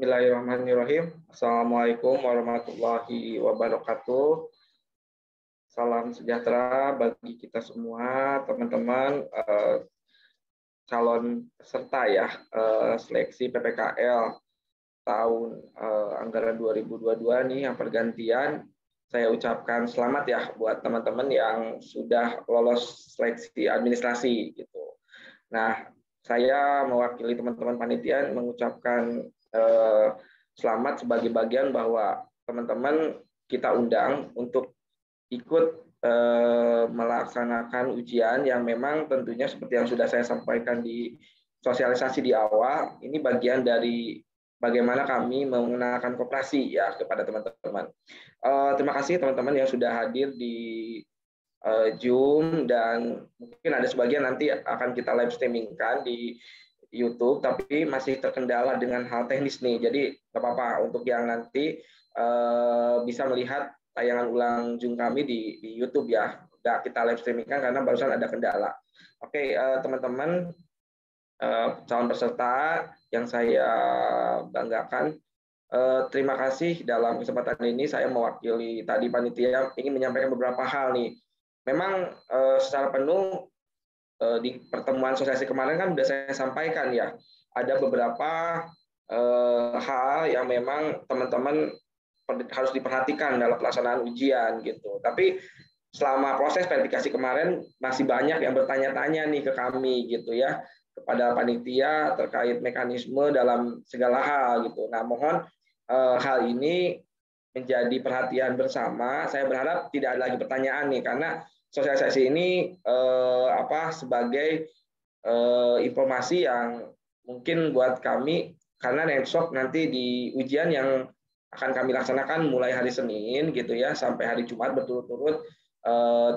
Bismillahirrahmanirrahim. Assalamualaikum warahmatullahi wabarakatuh. Salam sejahtera bagi kita semua, teman-teman calon peserta ya seleksi PPKL tahun anggaran 2022 nih yang pergantian. Saya ucapkan selamat ya buat teman-teman yang sudah lolos seleksi administrasi gitu. Nah, saya mewakili teman-teman panitia mengucapkan selamat sebagai bagian bahwa teman-teman kita undang untuk ikut melaksanakan ujian yang memang tentunya seperti yang sudah saya sampaikan di sosialisasi di awal, ini bagian dari bagaimana kami mengenalkan koperasi ya kepada teman-teman. Terima kasih teman-teman yang sudah hadir di Zoom, dan mungkin ada sebagian nanti akan kita live streamingkan di YouTube, tapi masih terkendala dengan hal teknis nih. Jadi nggak apa-apa untuk yang nanti bisa melihat tayangan ulang Zoom kami di YouTube ya. Udah kita live streamingkan karena barusan ada kendala. Oke, teman-teman calon peserta yang saya banggakan, terima kasih dalam kesempatan ini saya mewakili tadi panitia ingin menyampaikan beberapa hal nih. Memang secara penuh di pertemuan sosialisasi kemarin kan sudah saya sampaikan ya, ada beberapa hal yang memang teman-teman harus diperhatikan dalam pelaksanaan ujian gitu. Tapi selama proses verifikasi kemarin masih banyak yang bertanya-tanya nih ke kami gitu ya, kepada panitia terkait mekanisme dalam segala hal gitu. Nah, mohon hal ini menjadi perhatian bersama. Saya berharap tidak ada lagi pertanyaan nih, karena sosialisasi ini sebagai informasi yang mungkin buat kami, karena besok nanti di ujian yang akan kami laksanakan mulai hari Senin gitu ya sampai hari Jumat berturut-turut,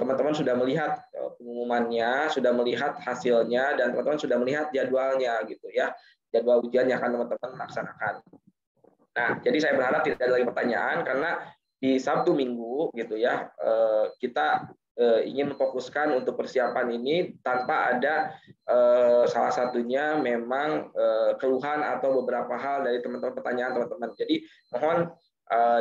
teman-teman sudah melihat pengumumannya, sudah melihat hasilnya, dan teman-teman sudah melihat jadwalnya gitu ya, jadwal ujian yang akan teman-teman laksanakan. Nah, jadi saya berharap tidak ada lagi pertanyaan, karena di Sabtu Minggu gitu ya kita ingin memfokuskan untuk persiapan ini tanpa ada salah satunya memang keluhan atau beberapa hal dari teman-teman, pertanyaan teman-teman. Jadi mohon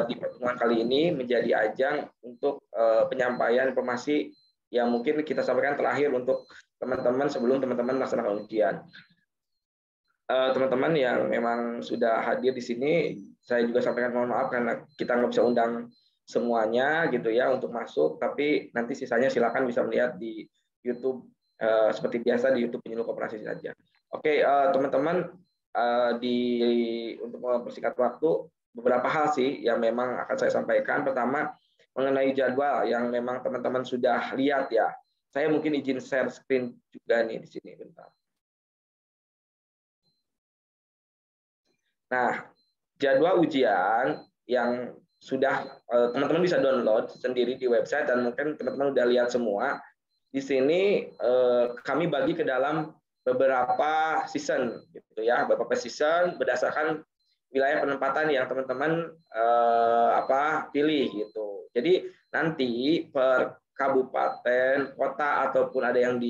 di pertemuan kali ini menjadi ajang untuk penyampaian informasi yang mungkin kita sampaikan terakhir untuk teman-teman sebelum teman-teman melaksanakan ujian. Teman-teman yang memang sudah hadir di sini, saya juga sampaikan mohon maaf karena kita nggak bisa undang semuanya gitu ya untuk masuk, tapi nanti sisanya silakan bisa melihat di YouTube seperti biasa di YouTube Penyuluh Koperasi saja. Oke, teman-teman, untuk mempersingkat waktu, beberapa hal sih yang memang akan saya sampaikan. Pertama, mengenai jadwal yang memang teman-teman sudah lihat ya. Saya mungkin izin share screen juga nih di sini bentar. Nah, jadwal ujian yang sudah teman-teman bisa download sendiri di website, dan mungkin teman-teman udah lihat semua. Di sini kami bagi ke dalam beberapa season gitu ya, beberapa season berdasarkan wilayah penempatan yang teman-teman pilih gitu. Jadi nanti per kabupaten, kota ataupun ada yang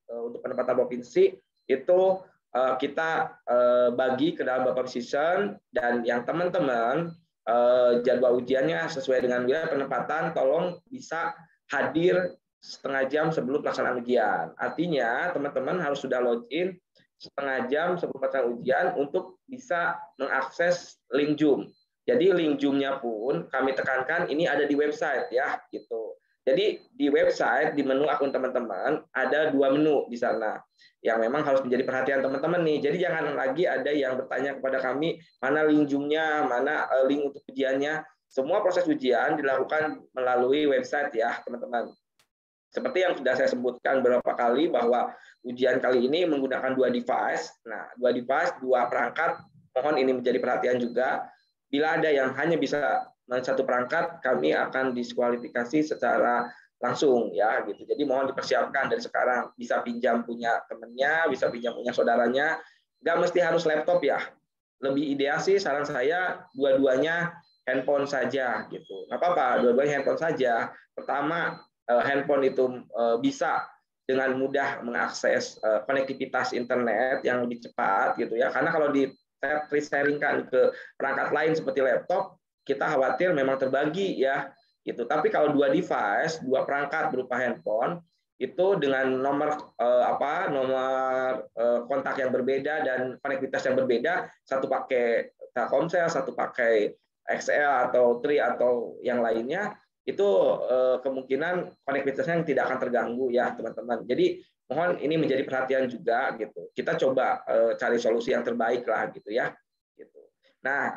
untuk penempatan provinsi itu kita bagi ke dalam beberapa season, dan yang teman-teman jadwal ujiannya sesuai dengan wilayah penempatan tolong bisa hadir setengah jam sebelum pelaksanaan ujian. Artinya teman-teman harus sudah login setengah jam sebelum pelaksanaan ujian untuk bisa mengakses link Zoom. Jadi link Zoom-nya pun kami tekankan ini ada di website ya gitu. Jadi di website di menu akun teman-teman ada 2 menu di sana yang memang harus menjadi perhatian teman-teman nih. Jadi jangan lagi ada yang bertanya kepada kami mana link Zoom-nya, mana link untuk ujiannya. Semua proses ujian dilakukan melalui website ya teman-teman. Seperti yang sudah saya sebutkan beberapa kali bahwa ujian kali ini menggunakan 2 device. Nah, 2 device, 2 perangkat, mohon ini menjadi perhatian juga. Bila ada yang hanya bisa satu perangkat, kami akan diskualifikasi secara langsung ya gitu. Jadi mohon dipersiapkan dari sekarang, bisa pinjam punya temannya, bisa pinjam punya saudaranya. Nggak mesti harus laptop ya. Lebih ideal sih saran saya dua-duanya handphone saja gitu. Nggak apa-apa, dua-duanya handphone saja. Pertama, handphone itu bisa dengan mudah mengakses konektivitas internet yang lebih cepat gitu ya. Karena kalau di sharingkan ke perangkat lain seperti laptop, kita khawatir memang terbagi ya gitu. Tapi kalau 2 device, 2 perangkat berupa handphone itu dengan nomor nomor kontak yang berbeda dan konektivitas yang berbeda, satu pakai Telkomsel, satu pakai XL atau Tri atau yang lainnya, itu kemungkinan konektivitasnya tidak akan terganggu ya teman-teman. Jadi mohon ini menjadi perhatian juga gitu. Kita coba cari solusi yang terbaik lah gitu ya. Gitu. Nah,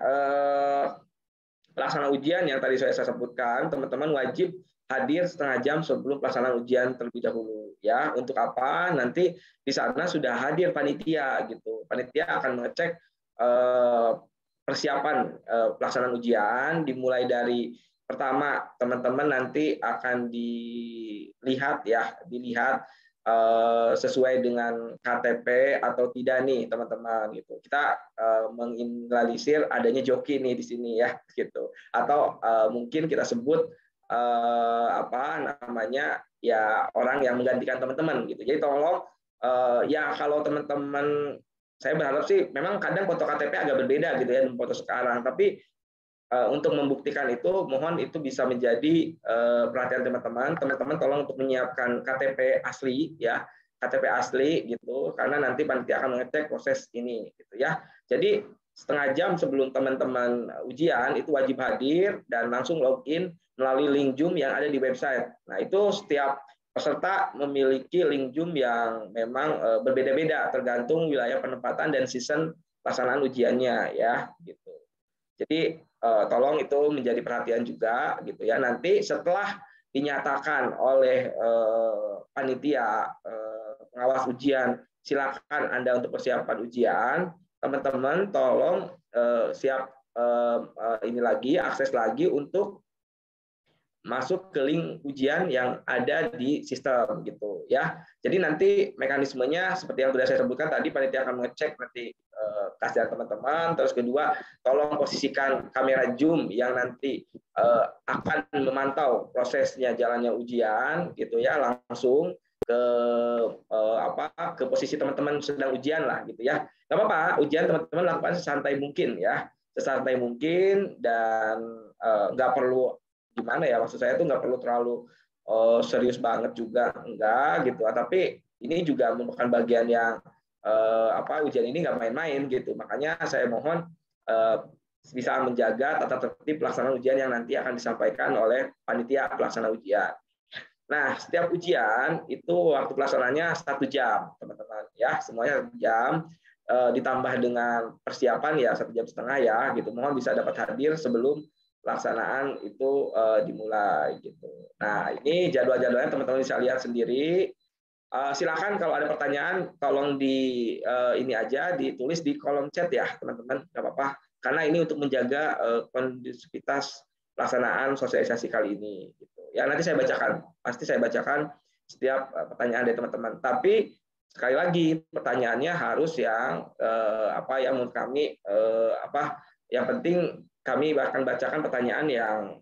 pelaksanaan ujian yang tadi saya sebutkan, teman-teman wajib hadir setengah jam sebelum pelaksanaan ujian terlebih dahulu ya. Untuk apa? Nanti di sana sudah hadir panitia gitu. Panitia akan mengecek persiapan pelaksanaan ujian dimulai dari pertama, teman-teman nanti akan dilihat sesuai dengan KTP atau tidak nih teman-teman gitu. Kita menginvalisir adanya joki nih di sini ya gitu. Atau mungkin kita sebut ya orang yang menggantikan teman-teman gitu. Jadi tolong ya kalau teman-teman, saya berharap sih memang kadang foto KTP agak berbeda gitu ya dengan foto sekarang, tapi untuk membuktikan itu, mohon itu bisa menjadi perhatian teman-teman. Teman-teman tolong untuk menyiapkan KTP asli ya, KTP asli gitu, karena nanti panitia akan mengecek proses ini gitu ya. Jadi setengah jam sebelum teman-teman ujian itu wajib hadir dan langsung login melalui link Zoom yang ada di website. Nah itu setiap peserta memiliki link Zoom yang memang berbeda-beda tergantung wilayah penempatan dan season pelaksanaan ujiannya ya gitu. Jadi tolong itu menjadi perhatian juga gitu ya. Nanti setelah dinyatakan oleh panitia pengawas ujian, silakan Anda untuk persiapan ujian. Teman-teman tolong siap akses lagi untuk masuk ke link ujian yang ada di sistem gitu ya. Jadi nanti mekanismenya seperti yang sudah saya sebutkan tadi, panitia akan mengecek nanti kasihan teman-teman. Terus kedua, tolong posisikan kamera Zoom yang nanti akan memantau prosesnya jalannya ujian gitu ya, langsung ke ke posisi teman-teman sedang ujian lah gitu ya. Nggak apa-apa, ujian teman-teman lakukan sesantai mungkin ya, sesantai mungkin, dan nggak perlu gimana ya, maksud saya itu nggak perlu terlalu serius banget juga, enggak gitu. Tapi ini juga merupakan bagian yang ujian ini nggak main-main gitu. Makanya saya mohon bisa menjaga tata tertib pelaksanaan ujian yang nanti akan disampaikan oleh panitia pelaksana ujian. Nah, setiap ujian itu waktu pelaksanaannya 1 jam, teman-teman ya, semuanya 1 jam. Ditambah dengan persiapan ya 1,5 jam ya gitu. Mohon bisa dapat hadir sebelum pelaksanaan itu dimulai gitu. Nah, ini jadwal-jadwalnya teman-teman bisa lihat sendiri. Silakan kalau ada pertanyaan tolong ini aja ditulis di kolom chat ya teman-teman, nggak apa-apa, karena ini untuk menjaga kondusivitas pelaksanaan sosialisasi kali ini gitu. Ya nanti saya bacakan, pasti saya bacakan setiap pertanyaan dari teman-teman. Tapi sekali lagi pertanyaannya harus yang apa yang menurut kami apa yang penting kami akan bacakan pertanyaan yang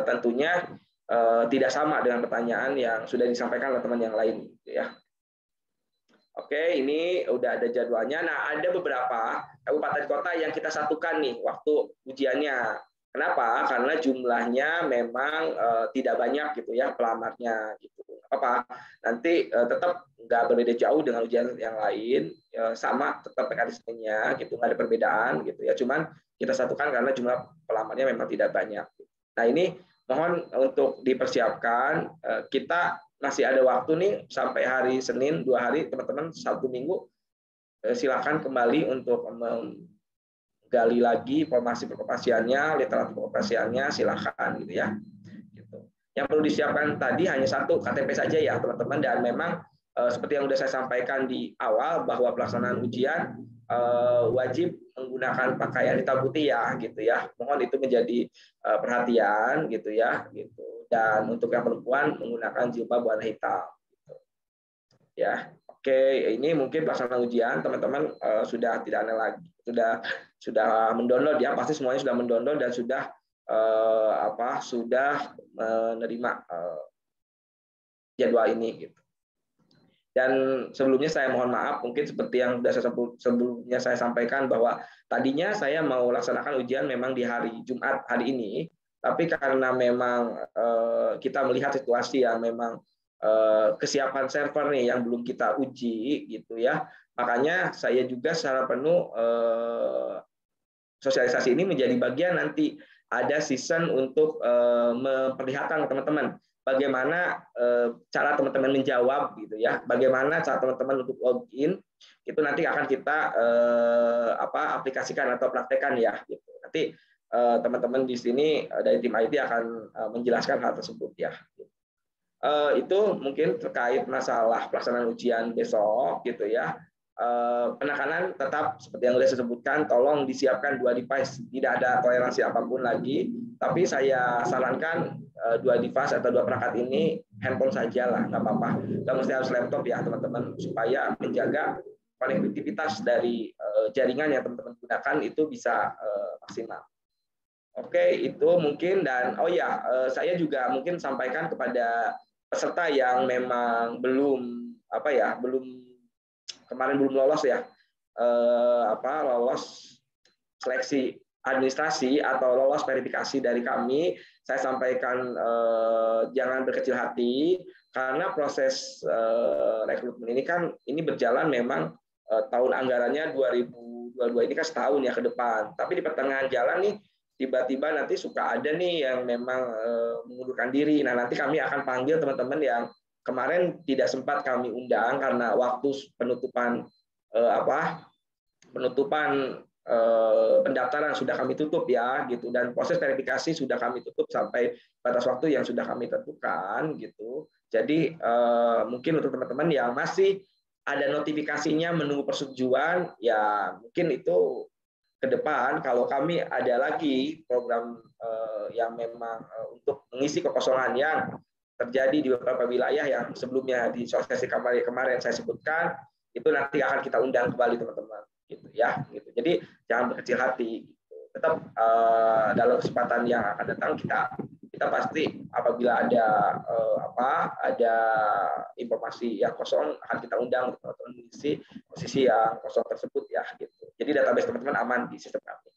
tentunya tidak sama dengan pertanyaan yang sudah disampaikan oleh teman yang lain, gitu ya. Oke, ini udah ada jadwalnya. Nah, ada beberapa kabupaten kota yang kita satukan nih waktu ujiannya. Kenapa? Karena jumlahnya memang tidak banyak gitu ya pelamarnya gitu. Apa? Nanti tetap nggak berbeda jauh dengan ujian yang lain, sama tetap mekanismenya gitu, nggak ada perbedaan gitu ya. Cuman kita satukan karena jumlah pelamarnya memang tidak banyak. Nah, ini mohon untuk dipersiapkan. Kita masih ada waktu nih sampai hari Senin 2 hari, teman-teman, 1 minggu, silakan kembali untuk menggali lagi informasi pengoperasiannya, literatur pengoperasiannya, silakan gitu ya. Gitu. Yang perlu disiapkan tadi hanya satu KTP saja ya teman-teman, dan memang seperti yang sudah saya sampaikan di awal bahwa pelaksanaan ujian wajib menggunakan pakaian hitam putih ya gitu ya. Mohon itu menjadi perhatian gitu ya gitu. Dan untuk yang perempuan menggunakan jilbab warna hitam gitu. Ya. Oke, ini mungkin pelaksanaan ujian teman-teman sudah tidak aneh lagi. Sudah mendownload ya, pasti semuanya sudah mendownload dan sudah sudah menerima jadwal ini gitu. Dan sebelumnya saya mohon maaf, mungkin seperti yang sudah sebelumnya saya sampaikan bahwa tadinya saya mau laksanakan ujian memang di hari Jumat hari ini, tapi karena memang kita melihat situasi yang memang kesiapan server nih yang belum kita uji gitu ya, makanya saya juga secara penuh sosialisasi ini menjadi bagian nanti ada season untuk memperlihatkan ke teman-teman bagaimana cara teman-teman menjawab gitu ya, bagaimana cara teman-teman untuk login itu nanti akan kita aplikasikan atau praktekkan ya gitu. Nanti teman-teman di sini dari tim IT akan menjelaskan hal tersebut ya. Itu mungkin terkait masalah pelaksanaan ujian besok gitu ya. Penekanan tetap seperti yang sudah saya sebutkan, tolong disiapkan 2 device, tidak ada toleransi apapun lagi. Tapi saya sarankan 2 device atau 2 perangkat ini handphone saja lah, nggak apa-apa. Nggak mesti harus laptop ya teman-teman, supaya menjaga konektivitas dari jaringan yang teman-teman gunakan itu bisa maksimal. Oke, itu mungkin, dan oh ya, saya juga mungkin sampaikan kepada peserta yang memang belum kemarin belum lolos ya, lolos seleksi administrasi atau lolos verifikasi dari kami, saya sampaikan jangan berkecil hati karena proses rekrutmen ini kan ini berjalan memang tahun anggarannya 2022 ini kan setahun ya ke depan, tapi di pertengahan jalan nih tiba-tiba nanti suka ada nih yang memang mengundurkan diri. Nah, nanti kami akan panggil teman-teman yang kemarin tidak sempat kami undang karena waktu penutupan pendaftaran sudah kami tutup ya gitu, dan proses verifikasi sudah kami tutup sampai batas waktu yang sudah kami tentukan gitu. Jadi mungkin untuk teman-teman yang masih ada notifikasinya menunggu persetujuan ya, mungkin itu ke depan kalau kami ada lagi program yang memang untuk mengisi kekosongan yang terjadi di beberapa wilayah yang sebelumnya di sosialisasi kemarin saya sebutkan, itu nanti akan kita undang kembali teman-teman gitu ya gitu. Jadi jangan berkecil hati gitu. Tetap dalam kesempatan yang akan datang kita pasti apabila ada informasi yang kosong akan kita undang teman-teman mengisi posisi yang kosong tersebut ya gitu. Jadi database teman-teman aman di sistem kami.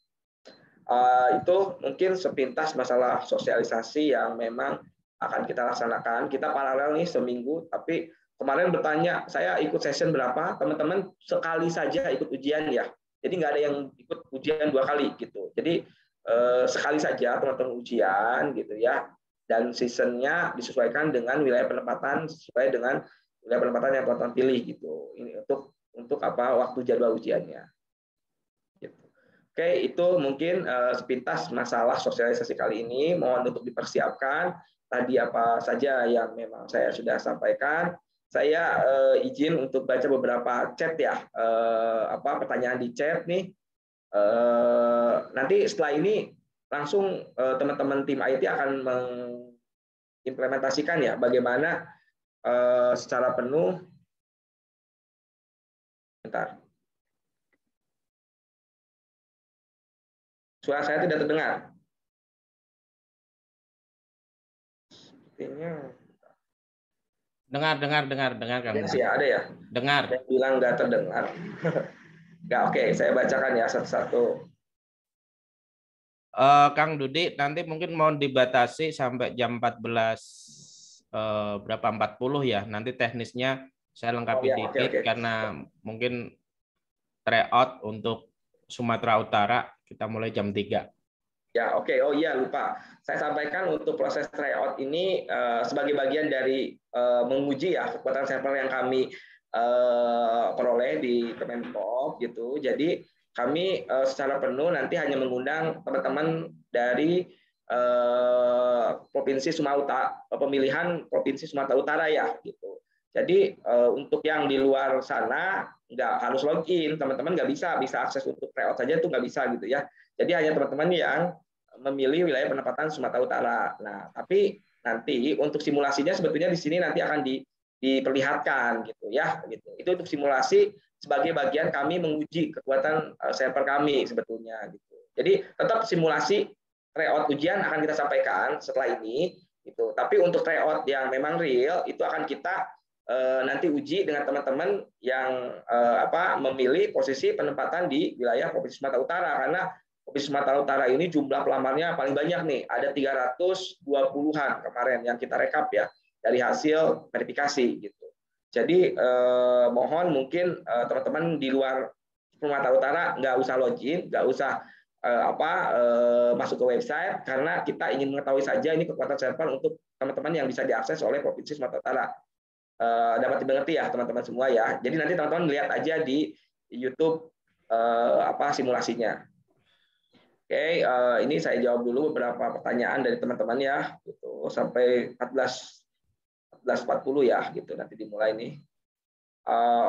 Itu mungkin sepintas masalah sosialisasi yang memang akan kita laksanakan. Kita paralel nih seminggu, tapi kemarin bertanya, saya ikut session berapa? Teman-teman sekali saja ikut ujian ya. Jadi nggak ada yang ikut ujian 2 kali gitu. Jadi sekali saja teman-teman ujian gitu ya. Dan seasonnya disesuaikan dengan wilayah penempatan sesuai dengan wilayah penempatan yang teman-teman pilih gitu. Ini untuk waktu jadwal ujiannya. Gitu. Oke, itu mungkin sepintas masalah sosialisasi kali ini. Mohon untuk dipersiapkan. Tadi apa saja yang memang saya sudah sampaikan. Saya izin untuk baca beberapa chat ya, pertanyaan di chat nih. Nanti setelah ini langsung teman-teman tim IT akan mengimplementasikan ya bagaimana secara penuh Bentar. Suara saya tidak terdengar. Sepertinya Dengar Kang ada Budi. sih ya, ada ya. Dengar. Yang bilang nggak terdengar. Nggak, oke, saya bacakan ya satu-satu. Kang Dudi, nanti mungkin mau dibatasi sampai jam 14 berapa 40 ya. Nanti teknisnya saya Oh lengkapi ya, oke dikit oke. karena mungkin tryout untuk Sumatera Utara kita mulai jam 3. Ya, oke. Oh iya, lupa. Saya sampaikan untuk proses tryout ini sebagai bagian dari menguji ya kekuatan server yang kami peroleh di Kemenpop gitu. Jadi kami secara penuh nanti hanya mengundang teman-teman dari provinsi Sumatera Utara, pemilihan provinsi Sumatera Utara ya gitu. Jadi untuk yang di luar sana nggak harus login, teman-teman nggak bisa akses untuk tryout saja itu nggak bisa gitu ya. Jadi hanya teman-teman yang memilih wilayah penempatan Sumatera Utara. Nah, tapi nanti untuk simulasinya sebetulnya di sini nanti akan diperlihatkan gitu ya, gitu. Itu untuk simulasi sebagai bagian kami menguji kekuatan server kami sebetulnya gitu. Jadi tetap simulasi tryout ujian akan kita sampaikan setelah ini gitu. Tapi untuk tryout yang memang real itu akan kita nanti uji dengan teman-teman yang memilih posisi penempatan di wilayah Provinsi Sumatera Utara karena Provinsi Sumatera Utara ini jumlah pelamarnya paling banyak nih, ada 320-an kemarin yang kita rekap ya dari hasil verifikasi gitu. Jadi mohon mungkin teman-teman di luar Sumatera Utara nggak usah login, nggak usah masuk ke website karena kita ingin mengetahui saja ini kekuatan server untuk teman-teman yang bisa diakses oleh Provinsi Sumatera Utara. Dapat dimengerti ya teman-teman semua ya. Jadi nanti teman-teman lihat aja di YouTube simulasinya. Oke, ini saya jawab dulu beberapa pertanyaan dari teman-teman ya, gitu sampai 14.40 ya, gitu nanti dimulai nih.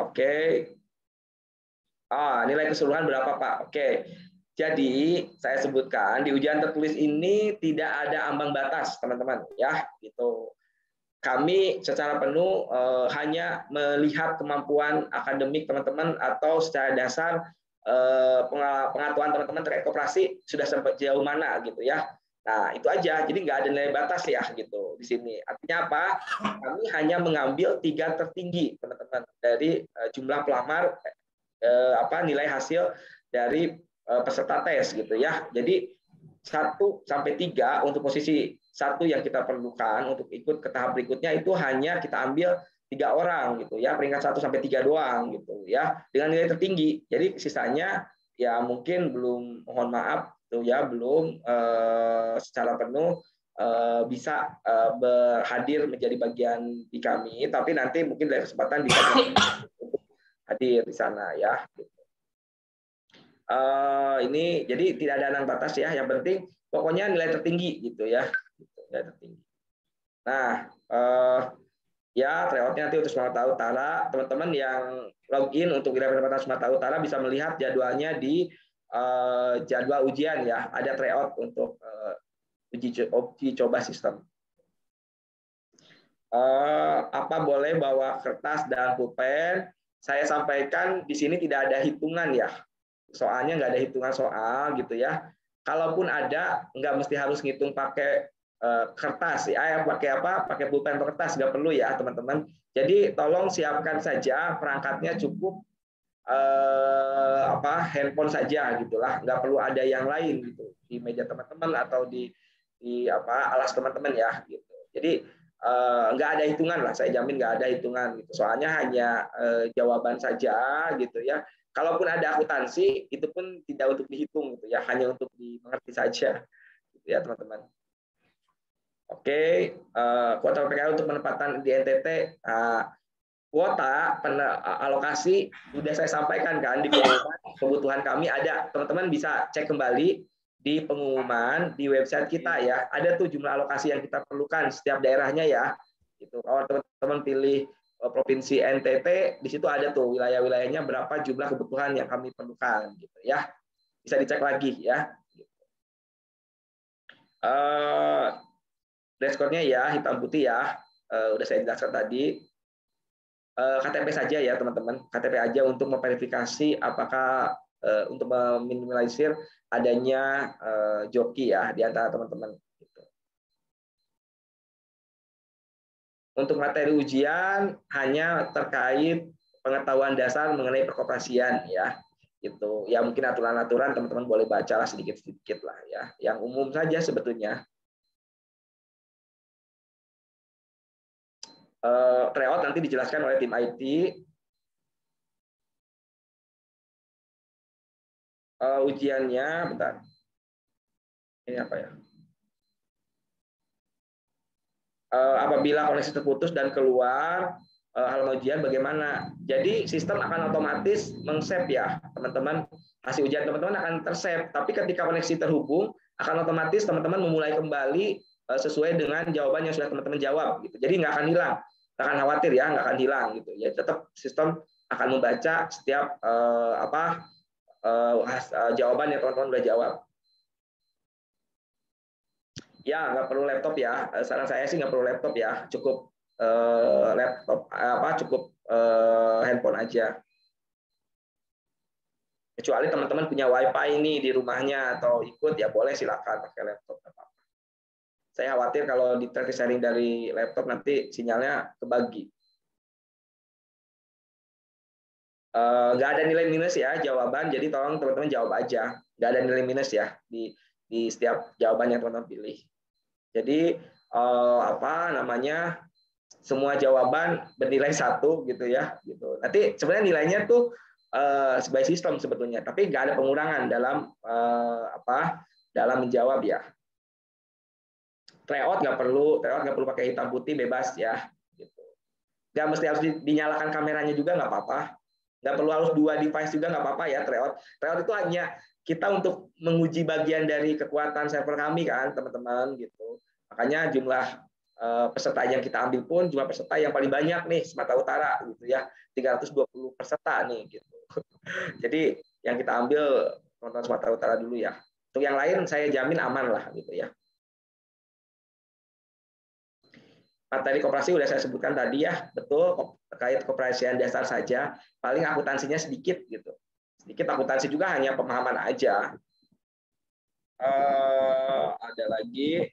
Oke, nilai keseluruhan berapa Pak? Oke, jadi saya sebutkan di ujian tertulis ini tidak ada ambang batas teman-teman ya, gitu. Kami secara penuh hanya melihat kemampuan akademik teman-teman atau secara dasar pengetahuan teman-teman terkait koperasi sudah sampai jauh mana gitu ya. Nah itu aja, jadi nggak ada nilai batas ya gitu di sini. Artinya apa? Kami hanya mengambil 3 tertinggi teman-teman dari jumlah pelamar nilai hasil dari peserta tes gitu ya. Jadi 1-3 untuk posisi 1 yang kita perlukan untuk ikut ke tahap berikutnya itu hanya kita ambil 3 orang gitu ya, peringkat 1-3 doang gitu ya, dengan nilai tertinggi. Jadi sisanya ya mungkin belum, mohon maaf tuh ya, belum secara penuh bisa berhadir menjadi bagian di kami, tapi nanti mungkin dari kesempatan bisa untuk hadir di sana ya. Ini jadi tidak ada ambang batas ya, yang penting pokoknya nilai tertinggi gitu ya, nilai tertinggi. Nah ya tryoutnya nanti untuk Sumatera Utara, teman-teman yang login untuk wilayah penempatan Sumatera Utara bisa melihat jadwalnya di jadwal ujian ya, ada tryout untuk uji coba sistem. Apa boleh bawa kertas dan pulpen? Saya sampaikan di sini tidak ada hitungan ya, soalnya nggak ada hitungan soal gitu ya. Kalaupun ada, nggak mesti harus ngitung pakai kertas ya, pakai pulpen atau kertas, nggak perlu ya teman-teman. Jadi tolong siapkan saja perangkatnya, cukup handphone saja gitulah, nggak perlu ada yang lain gitu di meja teman-teman atau di alas teman-teman ya gitu. Jadi nggak ada hitungan lah, saya jamin nggak ada hitungan gitu. Soalnya hanya jawaban saja gitu ya. Kalaupun ada akuntansi, itu pun tidak untuk dihitung gitu ya, hanya untuk dimengerti saja, gitu ya teman-teman. Oke, kuota PPKL untuk penempatan di NTT, kuota alokasi sudah saya sampaikan kan di pengumuman kebutuhan kami ada, teman-teman bisa cek kembali di pengumuman di website kita ya, ada tuh jumlah alokasi yang kita perlukan setiap daerahnya ya. Gitu. Kalau teman-teman pilih provinsi NTT, di situ ada tuh wilayah-wilayahnya berapa jumlah kebutuhan yang kami perlukan gitu ya. Bisa dicek lagi ya. Dashboard-nya ya hitam putih ya. Udah saya jelaskan tadi. KTP saja ya teman-teman, KTP aja untuk memverifikasi apakah untuk meminimalisir adanya joki ya di antara teman-teman. Untuk materi ujian hanya terkait pengetahuan dasar mengenai perkoperasian ya. Itu ya, mungkin aturan-aturan teman-teman boleh bacalah sedikit-sedikit lah ya. Yang umum saja sebetulnya. Tryout nanti dijelaskan oleh tim IT. Ujiannya, bentar. Ini apa ya? Apabila koneksi terputus dan keluar halaman ujian bagaimana? Jadi sistem akan otomatis meng-save ya, teman-teman. Hasil ujian teman-teman akan ter-save, tapi ketika koneksi terhubung akan otomatis teman-teman memulai kembali sesuai dengan jawaban yang sudah teman-teman jawab gitu. Jadi nggak akan hilang, nggak akan khawatir ya, nggak akan hilang gitu. Ya tetap sistem akan membaca setiap jawaban yang teman-teman sudah jawab. Ya, nggak perlu laptop ya. Saran saya sih nggak perlu laptop ya. Cukup laptop cukup handphone aja. Kecuali teman-teman punya WiFi ini di rumahnya atau ikut ya boleh silakan pakai laptop. Saya khawatir kalau di sharing dari laptop nanti sinyalnya kebagi. Nggak ada nilai minus ya jawaban. Jadi tolong teman-teman jawab aja. Nggak ada nilai minus ya di setiap jawaban yang teman-teman pilih. Jadi semua jawaban bernilai 1 gitu ya gitu. Nanti sebenarnya nilainya tuh sebagai sistem sebetulnya, tapi nggak ada pengurangan dalam dalam menjawab ya. Tryout nggak perlu pakai hitam putih, bebas ya gitu. Nggak mesti harus dinyalakan kameranya juga, nggak apa-apa. Nggak perlu harus 2 device juga, nggak apa-apa ya. Tryout itu hanya kita untuk menguji bagian dari kekuatan server kami kan teman-teman gitu. Makanya jumlah peserta yang kita ambil pun jumlah peserta yang paling banyak nih Sumatera Utara gitu ya, 320 peserta nih gitu. Jadi yang kita ambil teman-teman Sumatera Utara dulu ya. Untuk yang lain saya jamin aman lah gitu ya. Materi koperasi udah saya sebutkan tadi ya, betul, terkait koperasian dasar saja, paling akuntansinya sedikit gitu. Sedikit akuntansi juga hanya pemahaman aja. Ada lagi,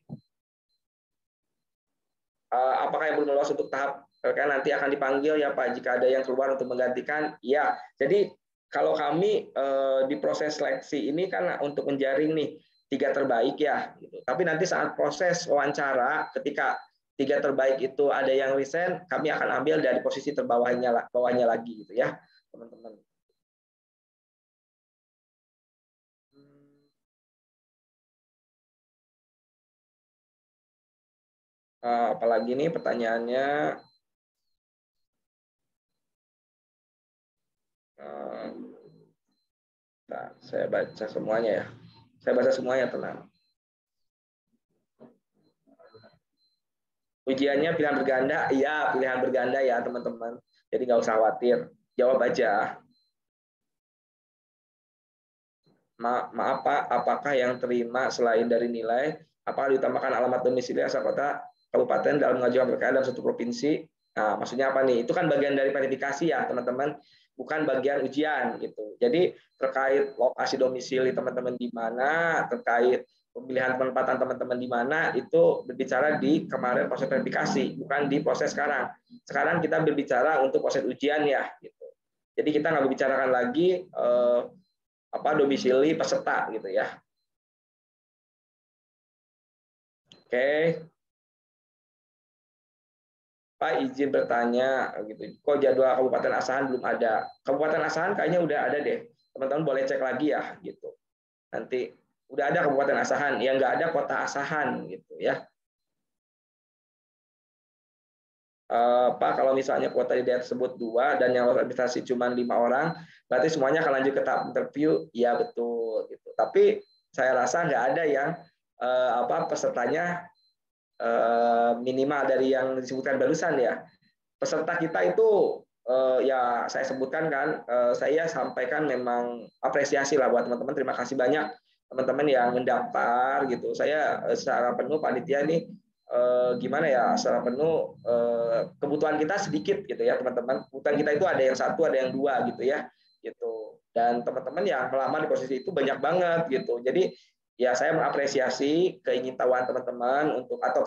apakah yang belum lolos untuk tahap PPKN nanti akan dipanggil ya Pak jika ada yang keluar untuk menggantikan? Ya, jadi kalau kami di proses seleksi ini kan untuk menjaring nih 3 terbaik ya, gitu. Tapi nanti saat proses wawancara ketika 3 terbaik itu ada yang resign, kami akan ambil dari posisi bawahnya lagi gitu ya, teman-teman. Apalagi nih pertanyaannya? Nah, saya baca semuanya ya. Saya baca semuanya, tenang. Ujiannya pilihan berganda, iya pilihan berganda ya teman-teman. Jadi nggak usah khawatir, jawab aja. Maaf Pak, apakah yang terima selain dari nilai, apakah diutamakan alamat domisili asal kota, kabupaten dalam mengajukan PPKN dalam satu provinsi? Nah, maksudnya apa nih? Itu kan bagian dari verifikasi ya teman-teman, bukan bagian ujian gitu. Jadi terkait lokasi domisili teman-teman di mana, terkait pemilihan penempatan teman-teman di mana, itu berbicara di kemarin proses verifikasi, bukan di proses sekarang. Sekarang kita berbicara untuk proses ujian ya. Gitu. Jadi kita nggak membicarakan lagi domisili peserta gitu ya. Oke. Pak izin bertanya gitu. Kok jadwal Kabupaten Asahan belum ada? Kabupaten Asahan kayaknya udah ada deh. Teman-teman boleh cek lagi ya gitu. Nanti udah ada Kabupaten Asahan, yang nggak ada Kota Asahan gitu ya. Pak, kalau misalnya kuota di daerah tersebut 2 dan yang administrasi cuma 5 orang, berarti semuanya akan lanjut ke tahap interview? Ya betul. Gitu. Tapi saya rasa nggak ada yang pesertanya minimal dari yang disebutkan barusan ya. Peserta kita itu ya saya sebutkan kan, saya sampaikan memang apresiasi lah buat teman-teman. Terima kasih banyak teman-teman yang mendaftar gitu. Saya secara penuh panitia nih gimana ya, secara penuh kebutuhan kita sedikit gitu ya teman-teman. Kebutuhan kita itu ada yang satu, ada yang dua gitu ya, gitu. Dan teman-teman yang melamar di posisi itu banyak banget gitu. Jadi ya saya mengapresiasi keingintahuan teman-teman untuk atau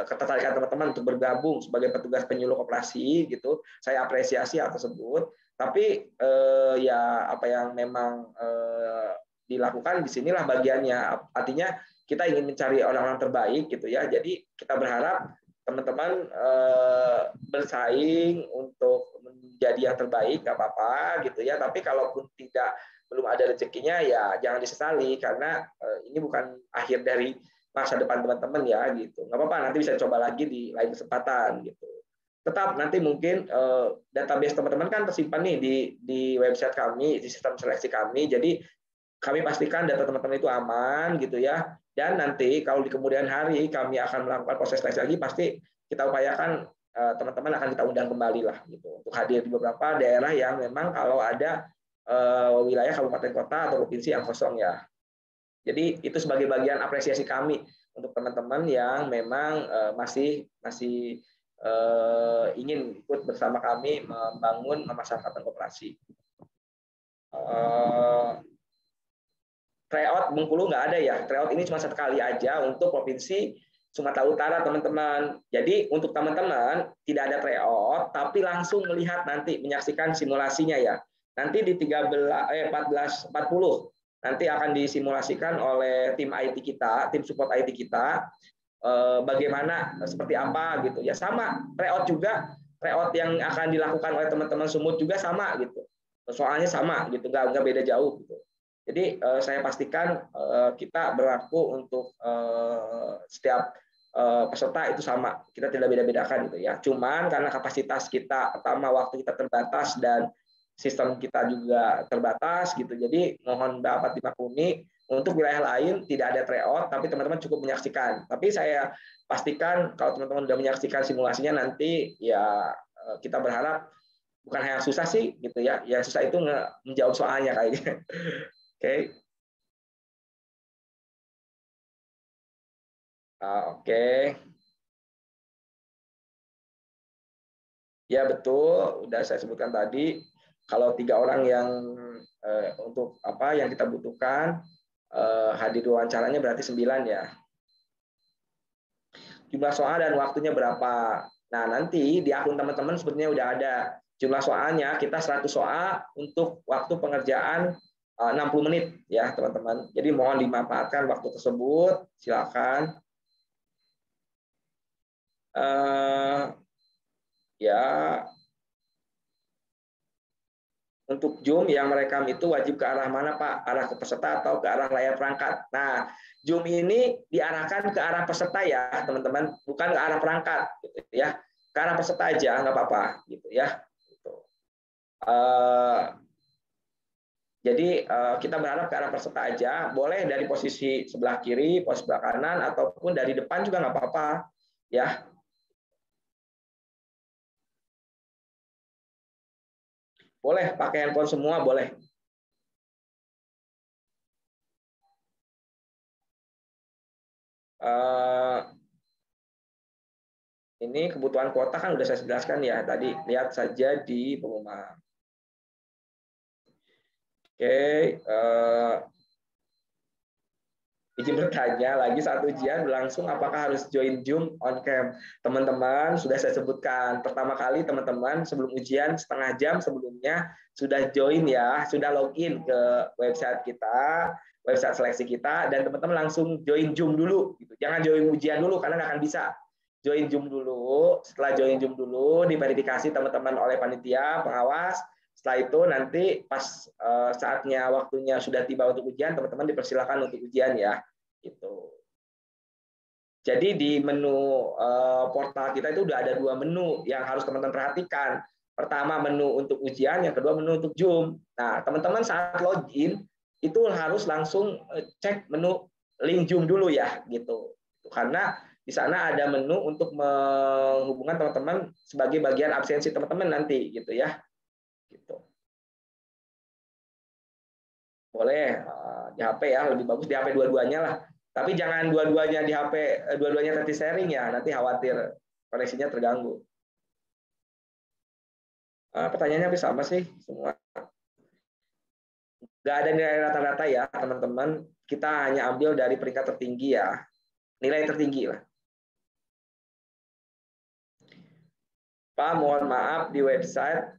ketertarikan teman-teman untuk bergabung sebagai petugas penyuluh koperasi gitu. Saya apresiasi hal tersebut. Tapi ya apa yang memang dilakukan di sinilah bagiannya. Artinya kita ingin mencari orang-orang terbaik gitu ya. Jadi kita berharap teman-teman bersaing untuk menjadi yang terbaik, nggak apa-apa gitu ya. Tapi kalaupun belum ada rezekinya ya jangan disesali karena ini bukan akhir dari masa depan teman-teman ya gitu. Nggak apa-apa, nanti bisa coba lagi di lain kesempatan gitu. Tetap nanti mungkin database teman-teman kan tersimpan nih di website kami, di sistem seleksi kami. Jadi kami pastikan data teman-teman itu aman gitu ya. Dan nanti kalau di kemudian hari kami akan melakukan proses seleksi lagi, pasti kita upayakan teman-teman akan kita undang kembali lah gitu untuk hadir di beberapa daerah yang memang kalau ada wilayah kabupaten kota atau provinsi yang kosong ya. Jadi itu sebagai bagian apresiasi kami untuk teman-teman yang memang masih ingin ikut bersama kami membangun memasyarakatan koperasi. Tryout Bengkulu nggak ada ya. Tryout ini cuma 1 kali aja untuk provinsi Sumatera Utara, teman-teman. Jadi untuk teman-teman tidak ada tryout, tapi langsung melihat nanti menyaksikan simulasinya ya. Nanti di 14.40 nanti akan disimulasikan oleh tim IT kita, tim support IT kita, bagaimana seperti apa gitu ya. Sama tryout juga, tryout yang akan dilakukan oleh teman-teman Sumut juga sama gitu. Soalnya sama gitu, nggak beda jauh gitu. Jadi saya pastikan kita berlaku untuk setiap peserta itu sama, kita tidak beda-bedakan gitu ya. Cuman karena kapasitas kita pertama waktu kita terbatas dan sistem kita juga terbatas gitu. Jadi mohon dapat dimaklumi untuk wilayah lain tidak ada tryout, tapi teman-teman cukup menyaksikan. Tapi saya pastikan kalau teman-teman sudah menyaksikan simulasinya nanti ya kita berharap bukan hanya susah sih gitu ya. Yang susah itu menjawab soalnya kayaknya. Oke. Oke. Ya betul, udah saya sebutkan tadi. Kalau 3 orang yang untuk apa yang kita butuhkan hadir di wawancaranya berarti 9 ya. Jumlah soal dan waktunya berapa? Nah nanti di akun teman-teman sebetulnya udah ada jumlah soalnya. Kita 100 soal untuk waktu pengerjaan 60 menit ya teman-teman. Jadi mohon dimanfaatkan waktu tersebut. Silakan. Ya, untuk Zoom yang merekam itu wajib ke arah mana Pak? Arah ke peserta atau ke arah layar perangkat? Nah, Zoom ini diarahkan ke arah peserta ya teman-teman, bukan ke arah perangkat, gitu ya. Ke arah peserta aja nggak apa-apa, gitu ya. Gitu. Jadi kita berharap ke arah peserta aja, boleh dari posisi sebelah kiri, posisi sebelah kanan, ataupun dari depan juga nggak apa-apa, ya. Boleh pakai handphone semua, boleh. Ini kebutuhan kuota kan udah saya jelaskan ya tadi, lihat saja di pengumuman. Oke, izin bertanya lagi saat ujian berlangsung apakah harus join Zoom on cam? Teman-teman sudah saya sebutkan pertama kali teman-teman sebelum ujian setengah jam sebelumnya sudah join ya, sudah login ke website kita, website seleksi kita dan teman-teman langsung join Zoom dulu. Gitu. Jangan join ujian dulu karena nggak akan bisa. Join Zoom dulu, setelah join Zoom dulu diverifikasi teman-teman oleh panitia pengawas. Setelah itu nanti pas saatnya waktunya sudah tiba untuk ujian, teman-teman dipersilakan untuk ujian ya. Gitu. Jadi di menu portal kita itu udah ada 2 menu yang harus teman-teman perhatikan. Pertama menu untuk ujian, yang kedua menu untuk Zoom. Nah, teman-teman saat login itu harus langsung cek menu link Zoom dulu ya, gitu. Karena di sana ada menu untuk menghubungkan teman-teman sebagai bagian absensi teman-teman nanti, gitu ya. Gitu. Boleh di HP ya, lebih bagus di HP dua-duanya lah. Tapi jangan dua-duanya di HP, dua-duanya nanti sharing ya, nanti khawatir koneksinya terganggu. Pertanyaannya hampir sama sih semua. Nggak ada nilai rata-rata ya teman-teman. Kita hanya ambil dari peringkat tertinggi ya, nilai tertinggi lah. Pak, mohon maaf di website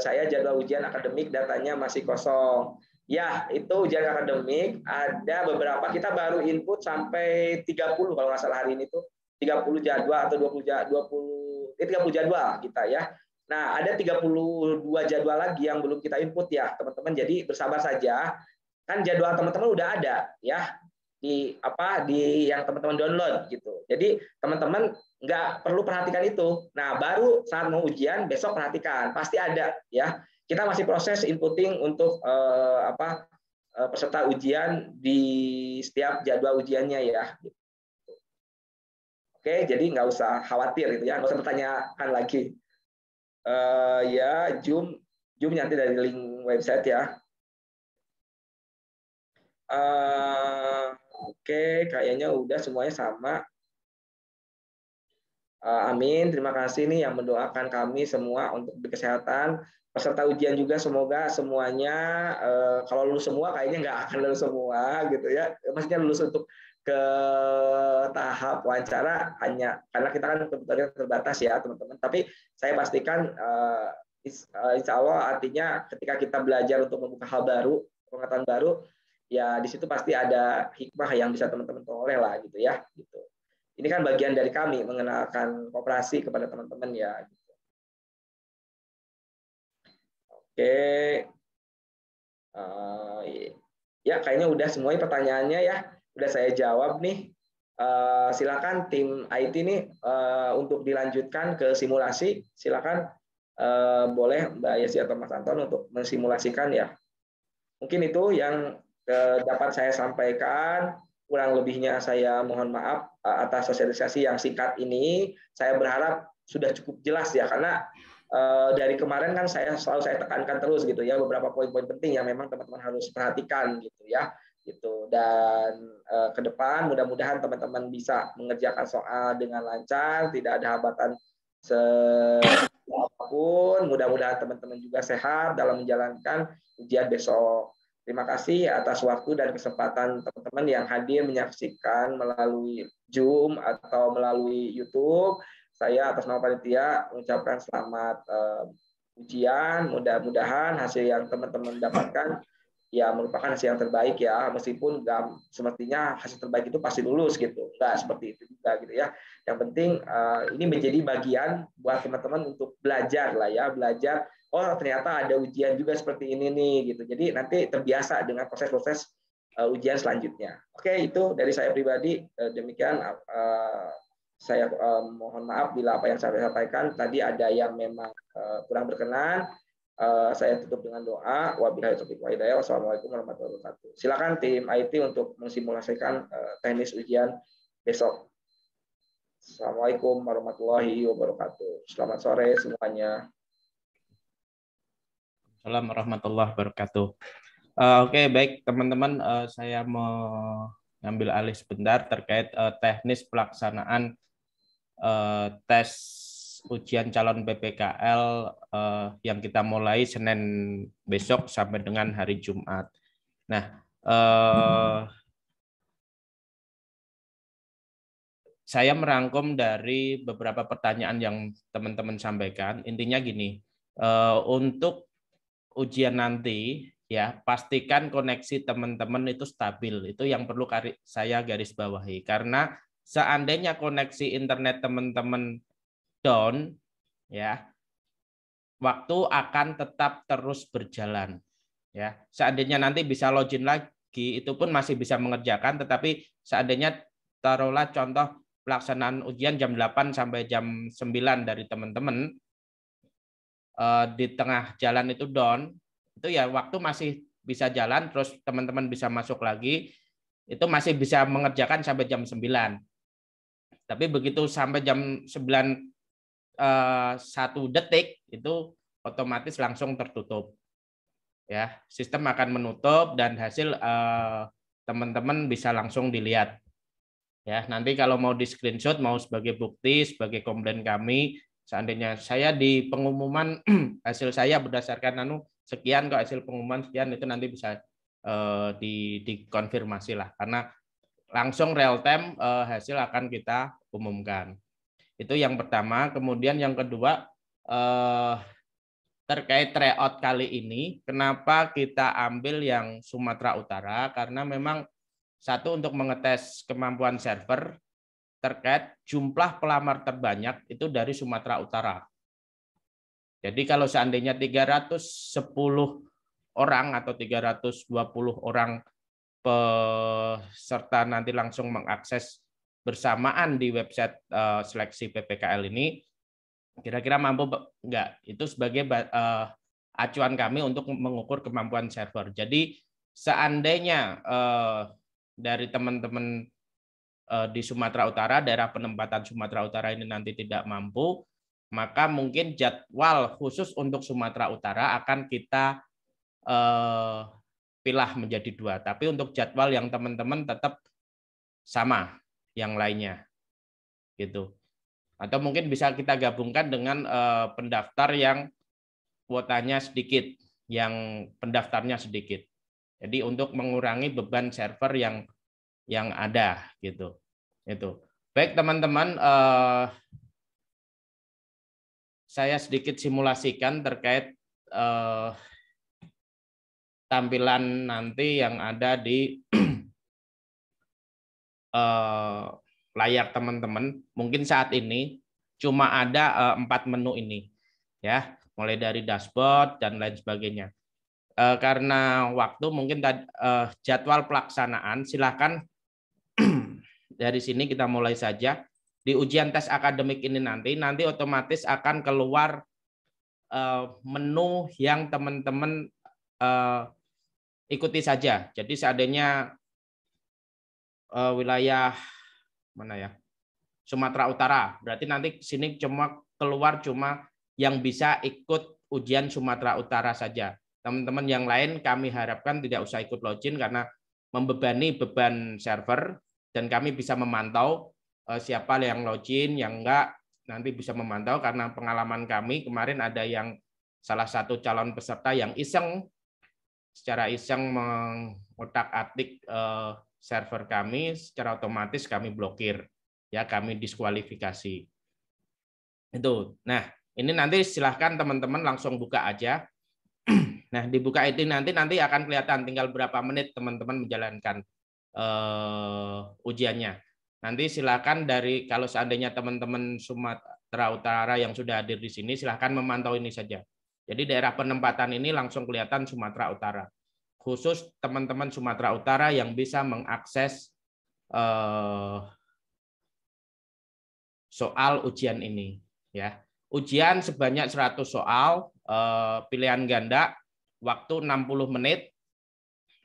saya jadwal ujian akademik datanya masih kosong. Ya, itu ujian akademik ada beberapa, kita baru input sampai 30 kalau nggak salah hari ini tuh 30 jadwal atau 30 jadwal kita ya. Nah, ada 32 jadwal lagi yang belum kita input ya, teman-teman. Jadi bersabar saja. Kan jadwal teman-teman udah ada ya di yang teman-teman download gitu. Jadi teman-teman nggak perlu perhatikan itu. Nah, baru saat mau ujian besok perhatikan, pasti ada ya. Kita masih proses inputting untuk peserta ujian di setiap jadwal ujiannya ya. Oke, jadi nggak usah khawatir gitu ya, nggak usah bertanyakan lagi. Ya, Zoom nanti dari link website ya. Oke, kayaknya udah semuanya sama. Amin. Terima kasih nih yang mendoakan kami semua untuk kesehatan. Peserta ujian juga semoga semuanya kalau lulus semua kayaknya nggak akan lulus semua gitu ya. Maksudnya lulus untuk ke tahap wawancara hanya karena kita kan kebetulan terbatas ya teman-teman. Tapi saya pastikan insya Allah artinya ketika kita belajar untuk membuka hal baru, pengetahuan baru, ya di situ pasti ada hikmah yang bisa teman-teman peroleh lah gitu ya. Gitu. Ini kan bagian dari kami mengenalkan koperasi kepada teman-teman ya. Oke, ya kayaknya udah semuanya pertanyaannya ya, udah saya jawab nih. Silakan tim IT nih untuk dilanjutkan ke simulasi. Silakan boleh Mbak Yesi atau Mas Anton untuk mensimulasikan ya. Mungkin itu yang dapat saya sampaikan. Kurang lebihnya saya mohon maaf atas sosialisasi yang singkat ini. Saya berharap sudah cukup jelas ya, karena dari kemarin kan selalu saya tekankan terus gitu ya beberapa poin-poin penting yang memang teman-teman harus perhatikan gitu ya. Gitu. Dan ke depan mudah-mudahan teman-teman bisa mengerjakan soal dengan lancar, tidak ada hambatan apapun. Mudah-mudahan teman-teman juga sehat dalam menjalankan ujian besok. Terima kasih atas waktu dan kesempatan teman-teman yang hadir menyaksikan melalui Zoom atau melalui YouTube. Saya atas nama panitia mengucapkan selamat ujian. Mudah-mudahan hasil yang teman-teman dapatkan ya merupakan hasil yang terbaik ya, meskipun semestinya hasil terbaik itu pasti lulus gitu, nggak seperti itu juga gitu ya. Yang penting ini menjadi bagian buat teman-teman untuk belajar lah ya, belajar oh ternyata ada ujian juga seperti ini nih gitu. Jadi nanti terbiasa dengan proses-proses ujian selanjutnya. Oke, itu dari saya pribadi. Demikian saya mohon maaf bila apa yang saya sampaikan tadi ada yang memang kurang berkenan. Saya tutup dengan doa. Wabillahi taufiq wal hidayah. Wassalamualaikum warahmatullahi wabarakatuh. Silakan tim IT untuk mensimulasikan teknis ujian besok. Assalamualaikum warahmatullahi wabarakatuh. Selamat sore semuanya. Assalamualaikum warahmatullahi wabarakatuh. Oke, baik teman-teman, saya mau ngambil alih sebentar terkait teknis pelaksanaan tes ujian calon PPKL yang kita mulai Senin besok sampai dengan hari Jumat. Nah, saya merangkum dari beberapa pertanyaan yang teman-teman sampaikan. Intinya gini, untuk ujian nanti ya pastikan koneksi teman-teman itu stabil. Itu yang perlu saya garis bawahi, karena seandainya koneksi internet teman-teman down ya, waktu akan tetap terus berjalan ya. Seandainya nanti bisa login lagi, itu pun masih bisa mengerjakan, tetapi seandainya taruhlah contoh pelaksanaan ujian jam 8 sampai jam 9 dari teman-teman, di tengah jalan itu down, itu ya waktu masih bisa jalan, terus teman-teman bisa masuk lagi, itu masih bisa mengerjakan sampai jam 9. Tapi begitu sampai jam 9 1 detik, itu otomatis langsung tertutup. Ya, sistem akan menutup dan hasil teman-teman bisa langsung dilihat Ya, nanti kalau mau di screenshot, mau sebagai bukti, sebagai komplain kami, seandainya saya di pengumuman hasil saya berdasarkan sekian kok hasil pengumuman sekian, itu nanti bisa dikonfirmasi lah, karena langsung real time hasil akan kita umumkan. Itu yang pertama. Kemudian yang kedua, terkait tryout kali ini, kenapa kita ambil yang Sumatera Utara? Karena memang satu, untuk mengetes kemampuan server terkait jumlah pelamar terbanyak itu dari Sumatera Utara. Jadi kalau seandainya 310 orang atau 320 orang peserta nanti langsung mengakses bersamaan di website seleksi PPKL ini, kira-kira mampu enggak? Itu sebagai acuan kami untuk mengukur kemampuan server. Jadi seandainya dari teman-teman di Sumatera Utara, daerah penempatan Sumatera Utara ini nanti tidak mampu, maka mungkin jadwal khusus untuk Sumatera Utara akan kita pilah menjadi 2. Tapi untuk jadwal yang teman-teman tetap sama yang lainnya, gitu. Atau mungkin bisa kita gabungkan dengan pendaftar yang kuotanya sedikit, yang pendaftarnya sedikit. Jadi untuk mengurangi beban server yang ada, gitu. Itu. Baik teman-teman, saya sedikit simulasikan terkait tampilan nanti yang ada di layar teman-teman. Mungkin saat ini cuma ada 4 menu ini, ya, mulai dari dashboard dan lain sebagainya. Karena waktu, mungkin jadwal pelaksanaan silakan dari sini kita mulai saja. Di ujian tes akademik ini nanti otomatis akan keluar menu yang teman-teman ikuti saja. Jadi seandainya wilayah mana ya, Sumatera Utara, berarti nanti sini keluar cuma yang bisa ikut ujian Sumatera Utara saja. Teman-teman yang lain kami harapkan tidak usah ikut login karena membebani beban server, dan kami bisa memantau siapa yang login, yang enggak, nanti bisa memantau. Karena pengalaman kami kemarin ada yang salah satu calon peserta yang secara iseng mengotak-atik server kami, secara otomatis kami blokir, ya, kami diskualifikasi. Itu. Nah, ini nanti silahkan teman-teman langsung buka aja. Nah, dibuka itu nanti akan kelihatan tinggal berapa menit teman-teman menjalankan ujiannya. Nanti silakan kalau seandainya teman-teman Sumatera Utara yang sudah hadir di sini, silakan memantau ini saja. Jadi daerah penempatan ini langsung kelihatan Sumatera Utara. Khusus teman-teman Sumatera Utara yang bisa mengakses soal ujian ini, ya. Ujian sebanyak 100 soal, pilihan ganda, waktu 60 menit.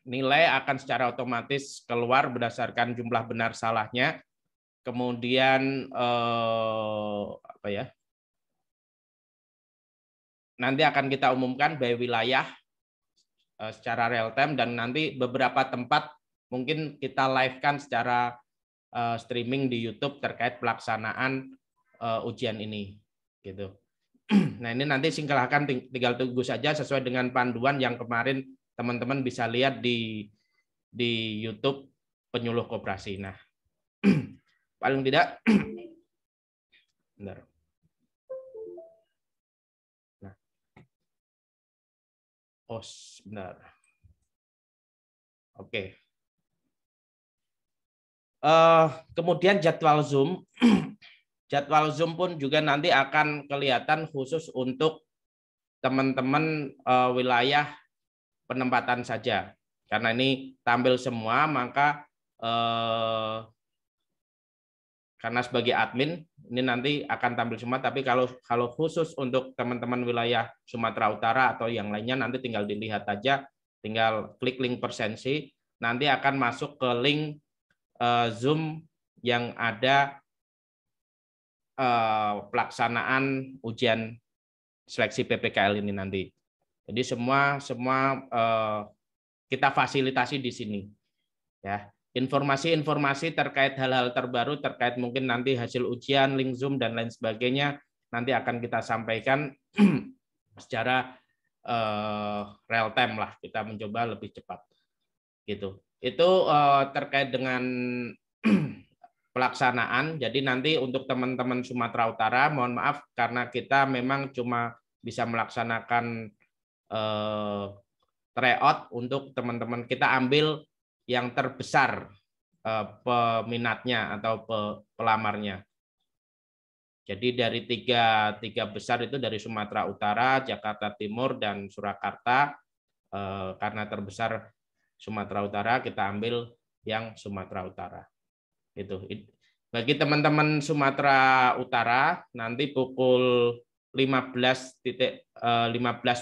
Nilai akan secara otomatis keluar berdasarkan jumlah benar salahnya. Kemudian apa ya? Nanti akan kita umumkan by wilayah secara real time, dan nanti beberapa tempat mungkin kita live-kan secara streaming di YouTube terkait pelaksanaan ujian ini, gitu. Nah, ini nanti silahkan tinggal tunggu saja sesuai dengan panduan yang kemarin teman-teman bisa lihat di YouTube Penyuluh Koperasi. Nah, paling tidak bentar. Nah. Oh, benar. Oke. Kemudian jadwal Zoom. Jadwal Zoom pun juga nanti akan kelihatan khusus untuk teman-teman wilayah penempatan saja. Karena ini tampil semua, maka karena sebagai admin ini nanti akan tampil semua. Tapi kalau khusus untuk teman-teman wilayah Sumatera Utara atau yang lainnya, nanti tinggal dilihat aja, tinggal klik link presensi, nanti akan masuk ke link Zoom yang ada pelaksanaan ujian seleksi PPKL ini nanti. Jadi semua kita fasilitasi di sini, ya. informasi-informasi terkait hal-hal terbaru, terkait mungkin nanti hasil ujian, link Zoom, dan lain sebagainya, nanti akan kita sampaikan secara real time lah, kita mencoba lebih cepat. Gitu. Itu terkait dengan pelaksanaan. Jadi nanti untuk teman-teman Sumatera Utara, mohon maaf karena kita memang cuma bisa melaksanakan tryout untuk teman-teman, kita ambil yang terbesar peminatnya atau pelamarnya. Jadi dari tiga besar itu dari Sumatera Utara, Jakarta Timur, dan Surakarta. Karena terbesar Sumatera Utara, kita ambil yang Sumatera Utara. Itu. Bagi teman-teman Sumatera Utara, nanti pukul 15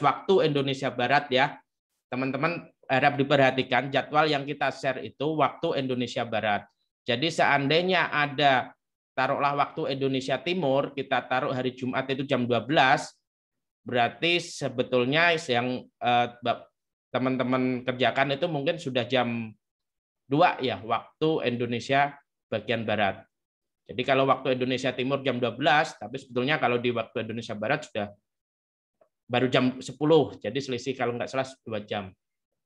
waktu Indonesia Barat ya, teman-teman harap diperhatikan jadwal yang kita share itu waktu Indonesia Barat. Jadi seandainya ada, taruhlah waktu Indonesia Timur, kita taruh hari Jumat itu jam 12, berarti sebetulnya yang teman-teman kerjakan itu mungkin sudah jam 2 ya, waktu Indonesia bagian Barat. Jadi kalau waktu Indonesia Timur jam 12, tapi sebetulnya kalau di waktu Indonesia Barat sudah baru jam 10, jadi selisih kalau nggak salah 2 jam.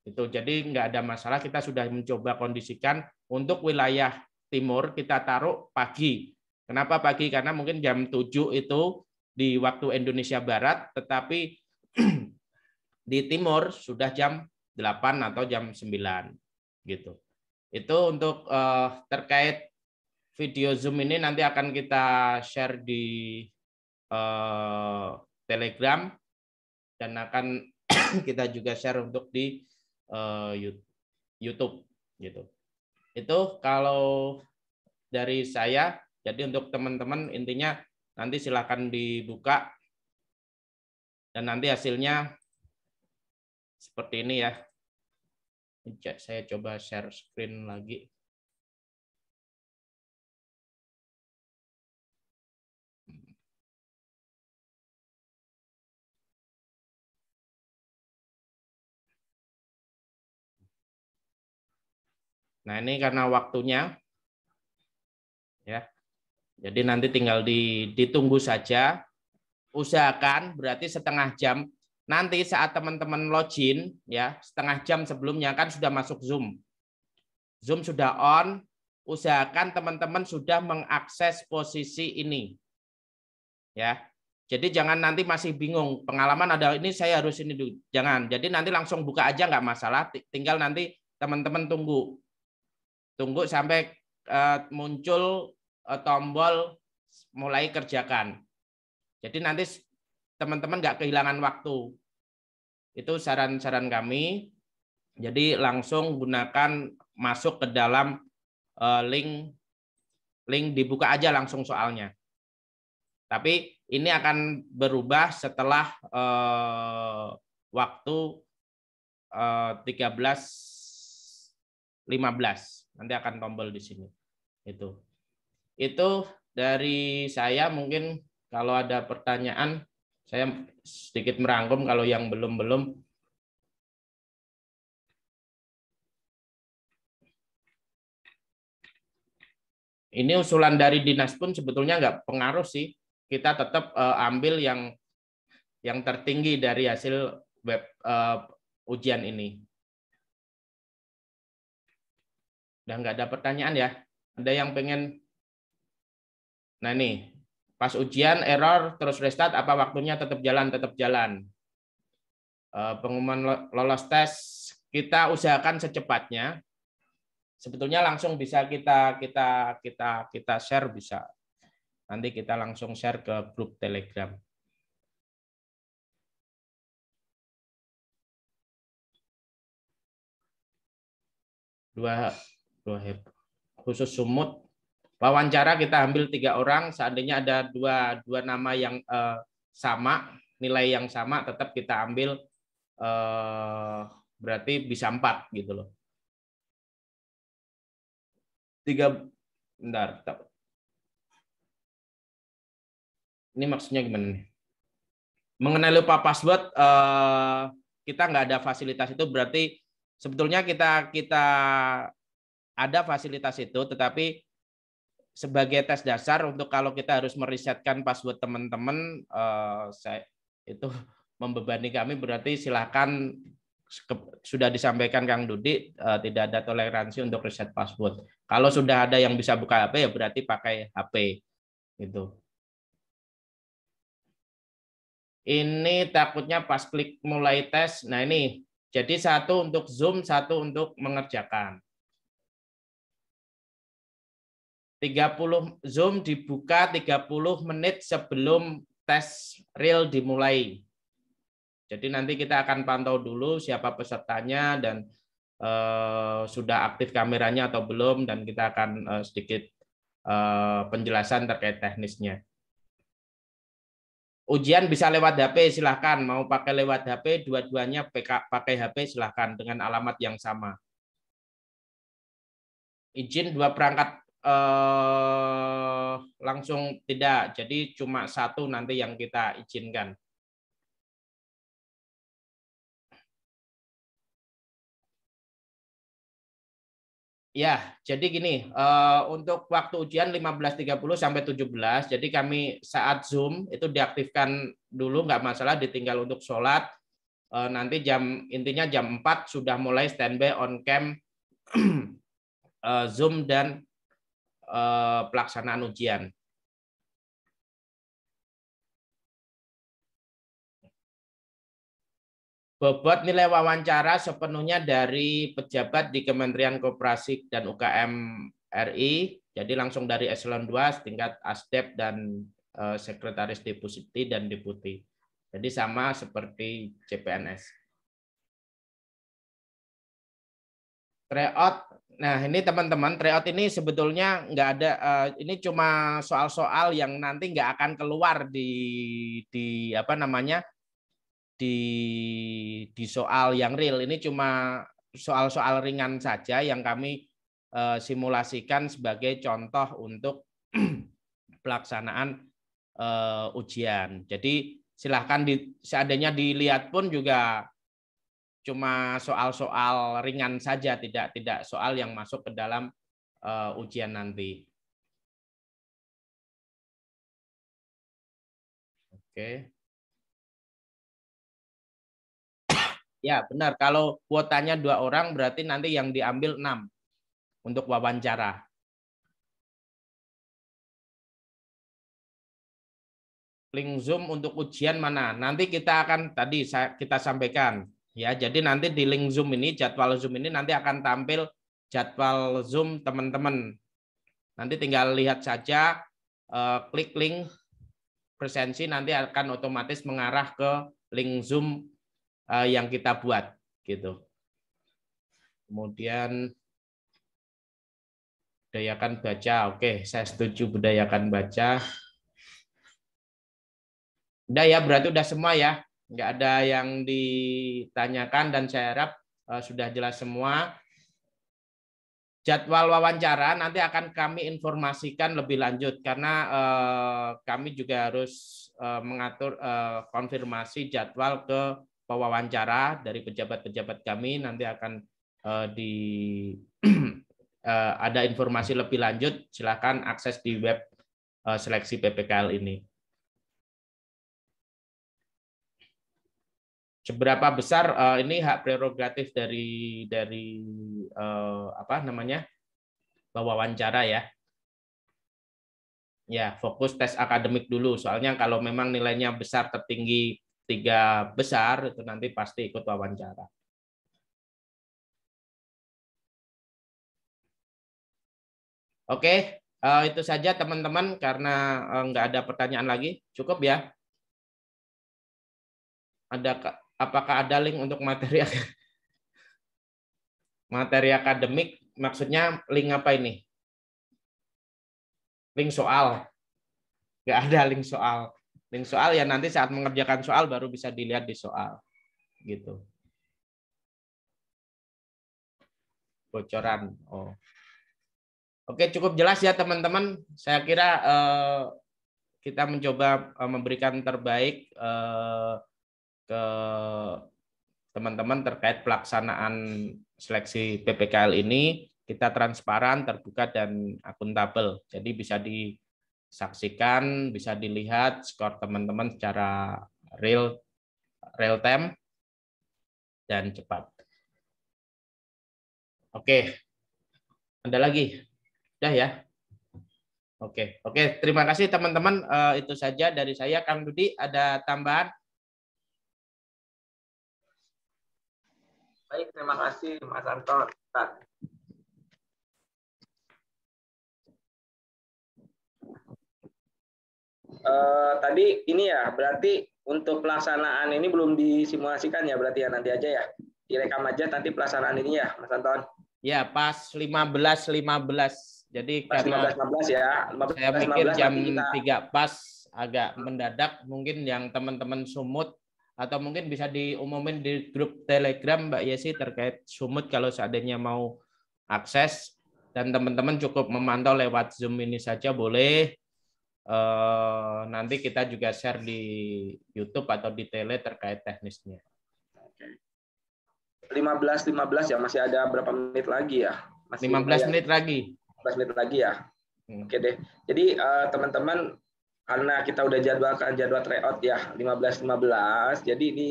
Itu jadi nggak ada masalah, kita sudah mencoba kondisikan untuk wilayah timur kita taruh pagi. Kenapa pagi? Karena mungkin jam 7 itu di waktu Indonesia Barat, tetapi di timur sudah jam 8 atau jam 9 gitu. Itu untuk terkait video Zoom ini nanti akan kita share di Telegram dan akan kita juga share untuk di YouTube gitu. Itu kalau dari saya. Jadi untuk teman-teman intinya nanti silakan dibuka dan nanti hasilnya seperti ini ya. Saya coba share screen lagi. Nah, ini karena waktunya ya. Jadi nanti tinggal ditunggu saja. Usahakan berarti setengah jam. Nanti saat teman-teman login ya, setengah jam sebelumnya kan sudah masuk Zoom. Zoom sudah on, usahakan teman-teman sudah mengakses posisi ini. Ya. Jadi jangan nanti masih bingung, pengalaman ada ini saya harus ini dulu. Jangan. Jadi nanti langsung buka aja nggak masalah, tinggal nanti teman-teman tunggu sampai muncul tombol mulai kerjakan. Jadi nanti teman-teman nggak kehilangan waktu. Itu saran-saran kami. Jadi langsung gunakan masuk ke dalam link dibuka aja langsung soalnya. Tapi ini akan berubah setelah waktu 13.15. Nanti akan tombol di sini. Itu dari saya. Mungkin kalau ada pertanyaan, saya sedikit merangkum kalau yang belum. Ini usulan dari dinas pun sebetulnya nggak pengaruh sih. Kita tetap ambil yang tertinggi dari hasil web ujian ini. Udah nggak ada pertanyaan ya? Ada yang pengen? Nah ini, pas ujian error terus restart, apa waktunya tetap jalan? Tetap jalan. Pengumuman lolos tes kita usahakan secepatnya. Sebetulnya langsung bisa kita share, bisa. Nanti kita langsung share ke grup Telegram. Dua khusus Sumut, wawancara kita ambil 3 orang. Seandainya ada dua nama yang sama, nilai yang sama, tetap kita ambil, berarti bisa 4 gitu loh. 3, bentar. Ini maksudnya gimana nih? Mengenai lupa password, kita nggak ada fasilitas itu, berarti sebetulnya kita ada fasilitas itu, tetapi sebagai tes dasar untuk kalau kita harus merisetkan password teman-teman, itu membebani kami, berarti silakan, sudah disampaikan Kang Dudi, tidak ada toleransi untuk reset password. Kalau sudah ada yang bisa buka HP ya berarti pakai HP gitu. Ini takutnya pas klik mulai tes. Nah ini, jadi satu untuk Zoom, satu untuk mengerjakan. 30 Zoom dibuka 30 menit sebelum tes real dimulai. Jadi nanti kita akan pantau dulu siapa pesertanya dan sudah aktif kameranya atau belum, dan kita akan sedikit penjelasan terkait teknisnya. Ujian bisa lewat HP, silahkan. Mau pakai lewat HP, dua-duanya pakai HP silahkan dengan alamat yang sama. Izin 2 perangkat langsung tidak, jadi cuma 1 nanti yang kita izinkan. Ya, jadi gini, untuk waktu ujian 15.30 sampai 17, jadi kami saat Zoom itu diaktifkan dulu, nggak masalah, ditinggal untuk sholat. Nanti intinya jam 4 sudah mulai standby on cam Zoom dan pelaksanaan ujian. Bobot nilai wawancara sepenuhnya dari pejabat di Kementerian Koperasi dan UKM RI, jadi langsung dari eselon 2 setingkat Asdep dan sekretaris deputi dan deputi. Jadi sama seperti CPNS. Tryout, nah ini teman-teman, tryout ini sebetulnya nggak ada, ini cuma soal-soal yang nanti nggak akan keluar di apa namanya, di soal yang real. Ini cuma soal-soal ringan saja yang kami simulasikan sebagai contoh untuk pelaksanaan ujian. Jadi silahkan seandainya dilihat pun juga cuma soal-soal ringan saja, tidak soal yang masuk ke dalam ujian nanti. Oke. Ya, benar. Kalau kuotanya 2 orang, berarti nanti yang diambil 6 untuk wawancara. Link Zoom untuk ujian mana? Nanti kita akan, tadi kita sampaikan. Ya, jadi nanti di link Zoom ini, jadwal Zoom ini nanti akan tampil jadwal Zoom teman-teman. Nanti tinggal lihat saja, klik link presensi, nanti akan otomatis mengarah ke link Zoom yang kita buat gitu. Kemudian budayakan baca. Oke, saya setuju budayakan baca. Udah ya, berarti udah semua ya. Nggak ada yang ditanyakan dan saya harap sudah jelas semua. Jadwal wawancara nanti akan kami informasikan lebih lanjut karena kami juga harus mengatur konfirmasi jadwal ke pewawancara dari pejabat-pejabat kami. Nanti akan ada informasi lebih lanjut. Silakan akses di web seleksi PPKL ini. Seberapa besar ini hak prerogatif dari apa namanya, wawancara ya. Ya, fokus tes akademik dulu. Soalnya kalau memang nilainya besar, tertinggi 3 besar, itu nanti pasti ikut wawancara. Oke, itu saja teman-teman, karena nggak ada pertanyaan lagi. Cukup ya. Apakah ada link untuk materi akademik? Maksudnya link apa ini? Link soal? Nggak ada link soal. Link soal ya nanti saat mengerjakan soal baru bisa dilihat di soal. Gitu. Bocoran. Oh. Oke, cukup jelas ya teman-teman. Saya kira kita mencoba memberikan terbaik ke teman-teman terkait pelaksanaan seleksi PPKL ini. kita transparan, terbuka, dan akuntabel. Jadi bisa disaksikan, bisa dilihat skor teman-teman secara real time dan cepat. Oke, ada lagi? Udah ya? Oke, terima kasih teman-teman. Itu saja dari saya. Kang Dudi, ada tambahan? Baik, terima kasih Mas Anton. Tadi ini ya, berarti untuk pelaksanaan ini belum disimulasikan ya, berarti ya nanti aja ya. Direkam aja nanti pelaksanaan ini ya, Mas Anton. Ya, pas 15.15. Jadi pas karena 15 ya. 15, saya pikir 15 jam kita... 3 pas agak mendadak, mungkin yang teman-teman Sumut atau mungkin bisa diumumin di grup Telegram Mbak Yesi terkait Sumut kalau seandainya mau akses, dan teman-teman cukup memantau lewat Zoom ini saja boleh. Nanti kita juga share di YouTube atau di Tele terkait teknisnya. 15 ya, masih ada berapa menit lagi ya? Masih 15 menit lagi. 15 menit lagi ya. Oke deh. Jadi teman-teman, karena kita udah jadwalkan jadwal tryout ya 15. Jadi ini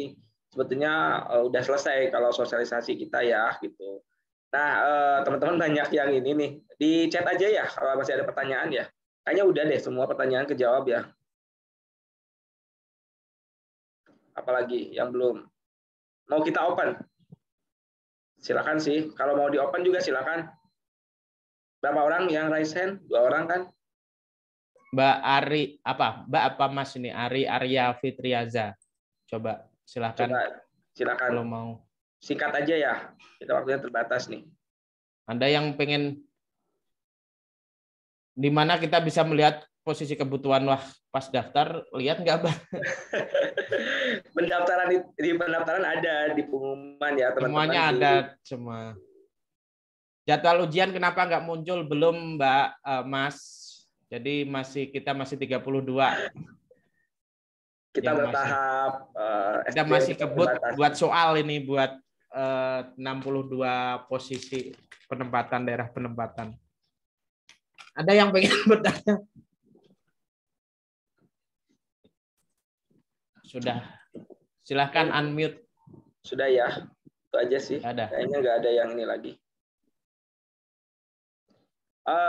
sebetulnya udah selesai kalau sosialisasi kita ya gitu. Nah, teman-teman banyak yang ini nih, di chat aja ya kalau masih ada pertanyaan ya. Kayaknya udah deh semua pertanyaan kejawab ya. Apalagi yang belum? Mau kita open? Silakan sih. Kalau mau di open juga silakan. Berapa orang yang raise hand? 2 orang kan? Mbak Ari Mbak Mas ini? Arya Fitriaza. Coba silakan. Silakan. Kalau mau. Singkat aja ya. Kita waktunya terbatas nih. Anda yang pengen di mana kita bisa melihat posisi kebutuhan pas daftar, lihat nggak, Mbak? Pendaftaran ada di pengumuman ya, teman-teman. Semuanya ada semua. Jadwal ujian kenapa nggak muncul belum, Mbak Mas? Jadi kita masih 32. Kita bertahap. Kita masih kebut buat soal ini, buat 62 posisi penempatan, daerah penempatan. Ada yang pengen bertanya? Sudah. Silahkan unmute. Sudah ya. Itu aja sih. Kayaknya nggak ada yang ini lagi.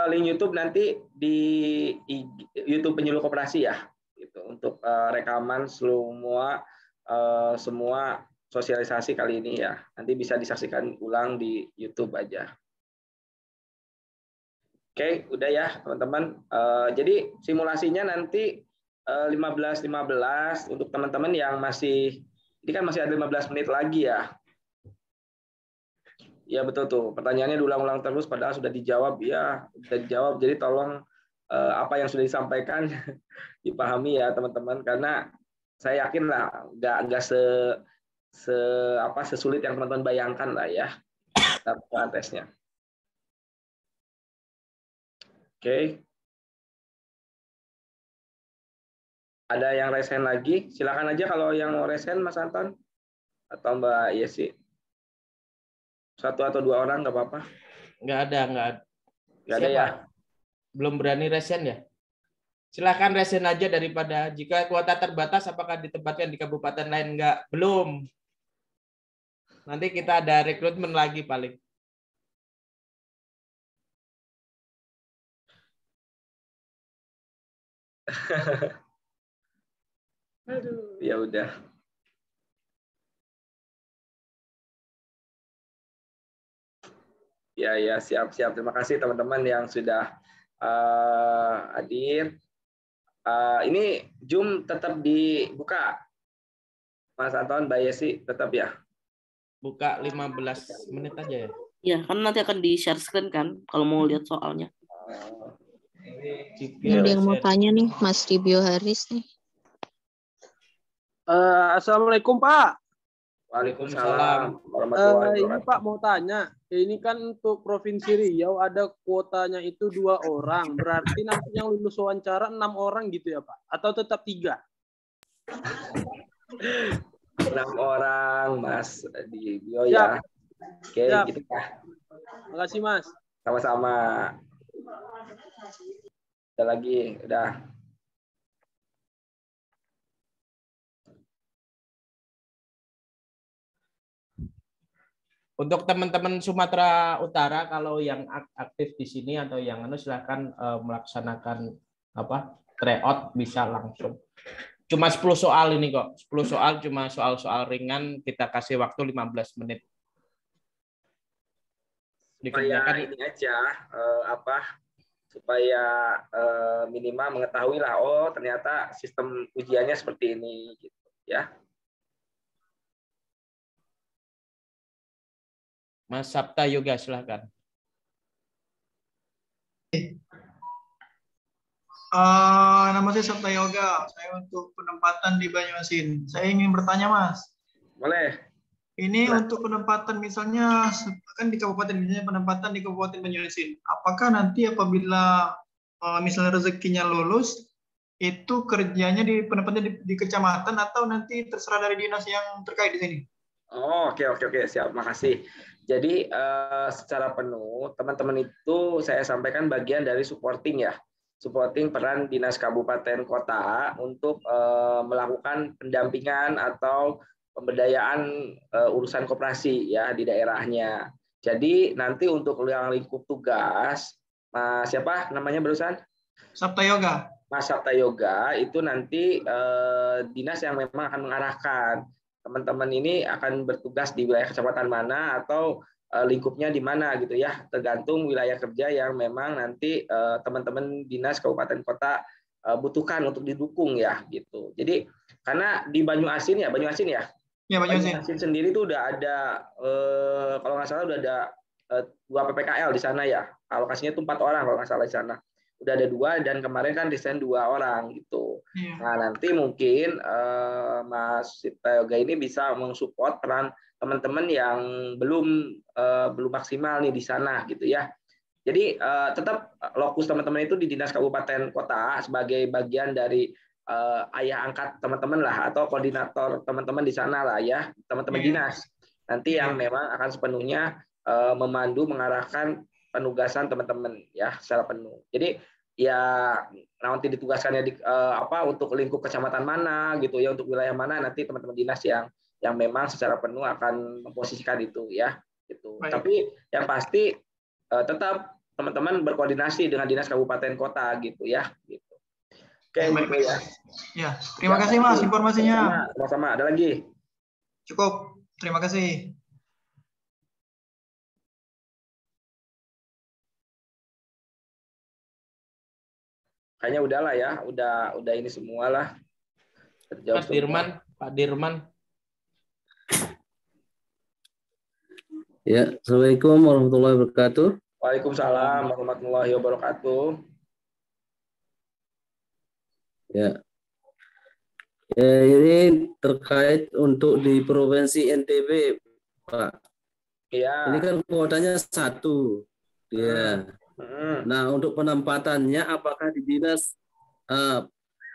Link YouTube nanti di YouTube Penyuluh Koperasi ya. Gitu, untuk rekaman semua sosialisasi kali ini ya. Nanti bisa disaksikan ulang di YouTube aja. Oke, udah ya teman-teman. Jadi simulasinya nanti 15 untuk teman-teman yang ini kan masih ada 15 menit lagi ya. Ya betul tuh. Pertanyaannya diulang-ulang terus padahal sudah dijawab ya, sudah dijawab. Jadi tolong apa yang sudah disampaikan dipahami ya teman-teman, karena saya yakin lah nggak sesulit yang teman-teman bayangkan lah ya dalam tesnya. Oke. Ada yang raise hand lagi? Silakan aja kalau yang mau raise hand, Mas Anton atau Mbak Yesi. 1 atau 2 orang nggak apa-apa. Nggak ada. Nggak ada ya? Belum berani raise hand ya? Silakan raise hand aja, daripada jika kuota terbatas apakah ditempatkan di kabupaten lain? Nggak, belum. Nanti kita ada rekrutmen lagi paling. Aduh, ya udah. Ya, siap. Terima kasih teman-teman yang sudah hadir. Ini Zoom tetap dibuka. Mas Anton, Mbak Yesi, tetap ya? Buka 15 menit aja ya? Ya, kan nanti akan di-share screen kan, kalau mau lihat soalnya. Ada yang mau tanya nih, Mas Dibio Haris nih. Assalamualaikum Pak. Waalaikumsalam. Ini Pak mau tanya, ini kan untuk Provinsi Riau ada kuotanya itu 2 orang, berarti nanti yang lulus wawancara 6 orang gitu ya Pak? Atau tetap 3? 6 orang Mas Dibio ya. Oke, gitu ya. Terima kasih Mas. Sama-sama. Udah lagi, udah. Untuk teman-teman Sumatera Utara, kalau yang aktif di sini atau yang silahkan melaksanakan tryout bisa langsung. Cuma 10 soal ini kok. 10 soal cuma soal-soal ringan, kita kasih waktu 15 menit. Supaya ini aja supaya minimal mengetahui lah, oh ternyata sistem ujiannya seperti ini gitu ya. Mas Sabta Yoga, silahkan. Nama saya Sabta Yoga. Saya untuk penempatan di Banyuasin. Saya ingin bertanya, Mas. Boleh. Ini untuk penempatan misalnya kan di kabupaten, misalnya penempatan di Kabupaten Banyuasin. Apakah nanti apabila misalnya rezekinya lulus, itu kerjanya di penempatan di kecamatan atau nanti terserah dari dinas yang terkait di sini? Oh, oke, siap, makasih. Jadi secara penuh teman-teman itu saya sampaikan bagian dari supporting ya, supporting peran dinas kabupaten kota untuk melakukan pendampingan atau pemberdayaan urusan koperasi ya di daerahnya. Jadi nanti untuk yang lingkup tugas, Mas siapa namanya barusan? Sabta Yoga. Mas Sabta Yoga itu nanti dinas yang memang akan mengarahkan teman-teman ini akan bertugas di wilayah kecamatan mana atau lingkupnya di mana gitu ya, tergantung wilayah kerja yang memang nanti teman-teman dinas kabupaten kota butuhkan untuk didukung ya gitu. Jadi karena di Banyuasin ya, Banyuasin sendiri itu udah ada kalau nggak salah udah ada 2 PPKL di sana ya, alokasinya itu 4 orang kalau nggak salah di sana. Udah ada 2 dan kemarin kan desain 2 orang gitu. Nah nanti mungkin Mas Sabta Yoga ini bisa mensupport peran teman-teman yang belum maksimal nih di sana gitu ya. Jadi tetap lokus teman-teman itu di dinas kabupaten kota sebagai bagian dari ayah angkat teman-teman lah atau koordinator teman-teman di sana lah ya, teman-teman dinas. Nanti yang memang akan sepenuhnya memandu mengarahkan penugasan teman-teman ya secara penuh. Jadi ya nanti ditugaskannya di untuk lingkup kecamatan mana gitu ya, untuk wilayah mana nanti teman-teman dinas yang memang secara penuh akan memposisikan itu ya gitu. Baik. Tapi yang pasti tetap teman-teman berkoordinasi dengan dinas kabupaten kota gitu ya gitu. Oke, baik. Gitu ya. Ya, terima kasih Mas informasinya. Sama-sama. Ada lagi? Cukup. Terima kasih. Kayaknya udahlah ya, udah ini semua lah. Pak Dirman. Ya, Assalamualaikum warahmatullahi wabarakatuh. Waalaikumsalam warahmatullahi wabarakatuh. Ya. Ini terkait untuk di Provinsi NTB, Pak. Iya. Ini kan kuotanya 1. Ya. Nah, untuk penempatannya apakah di dinas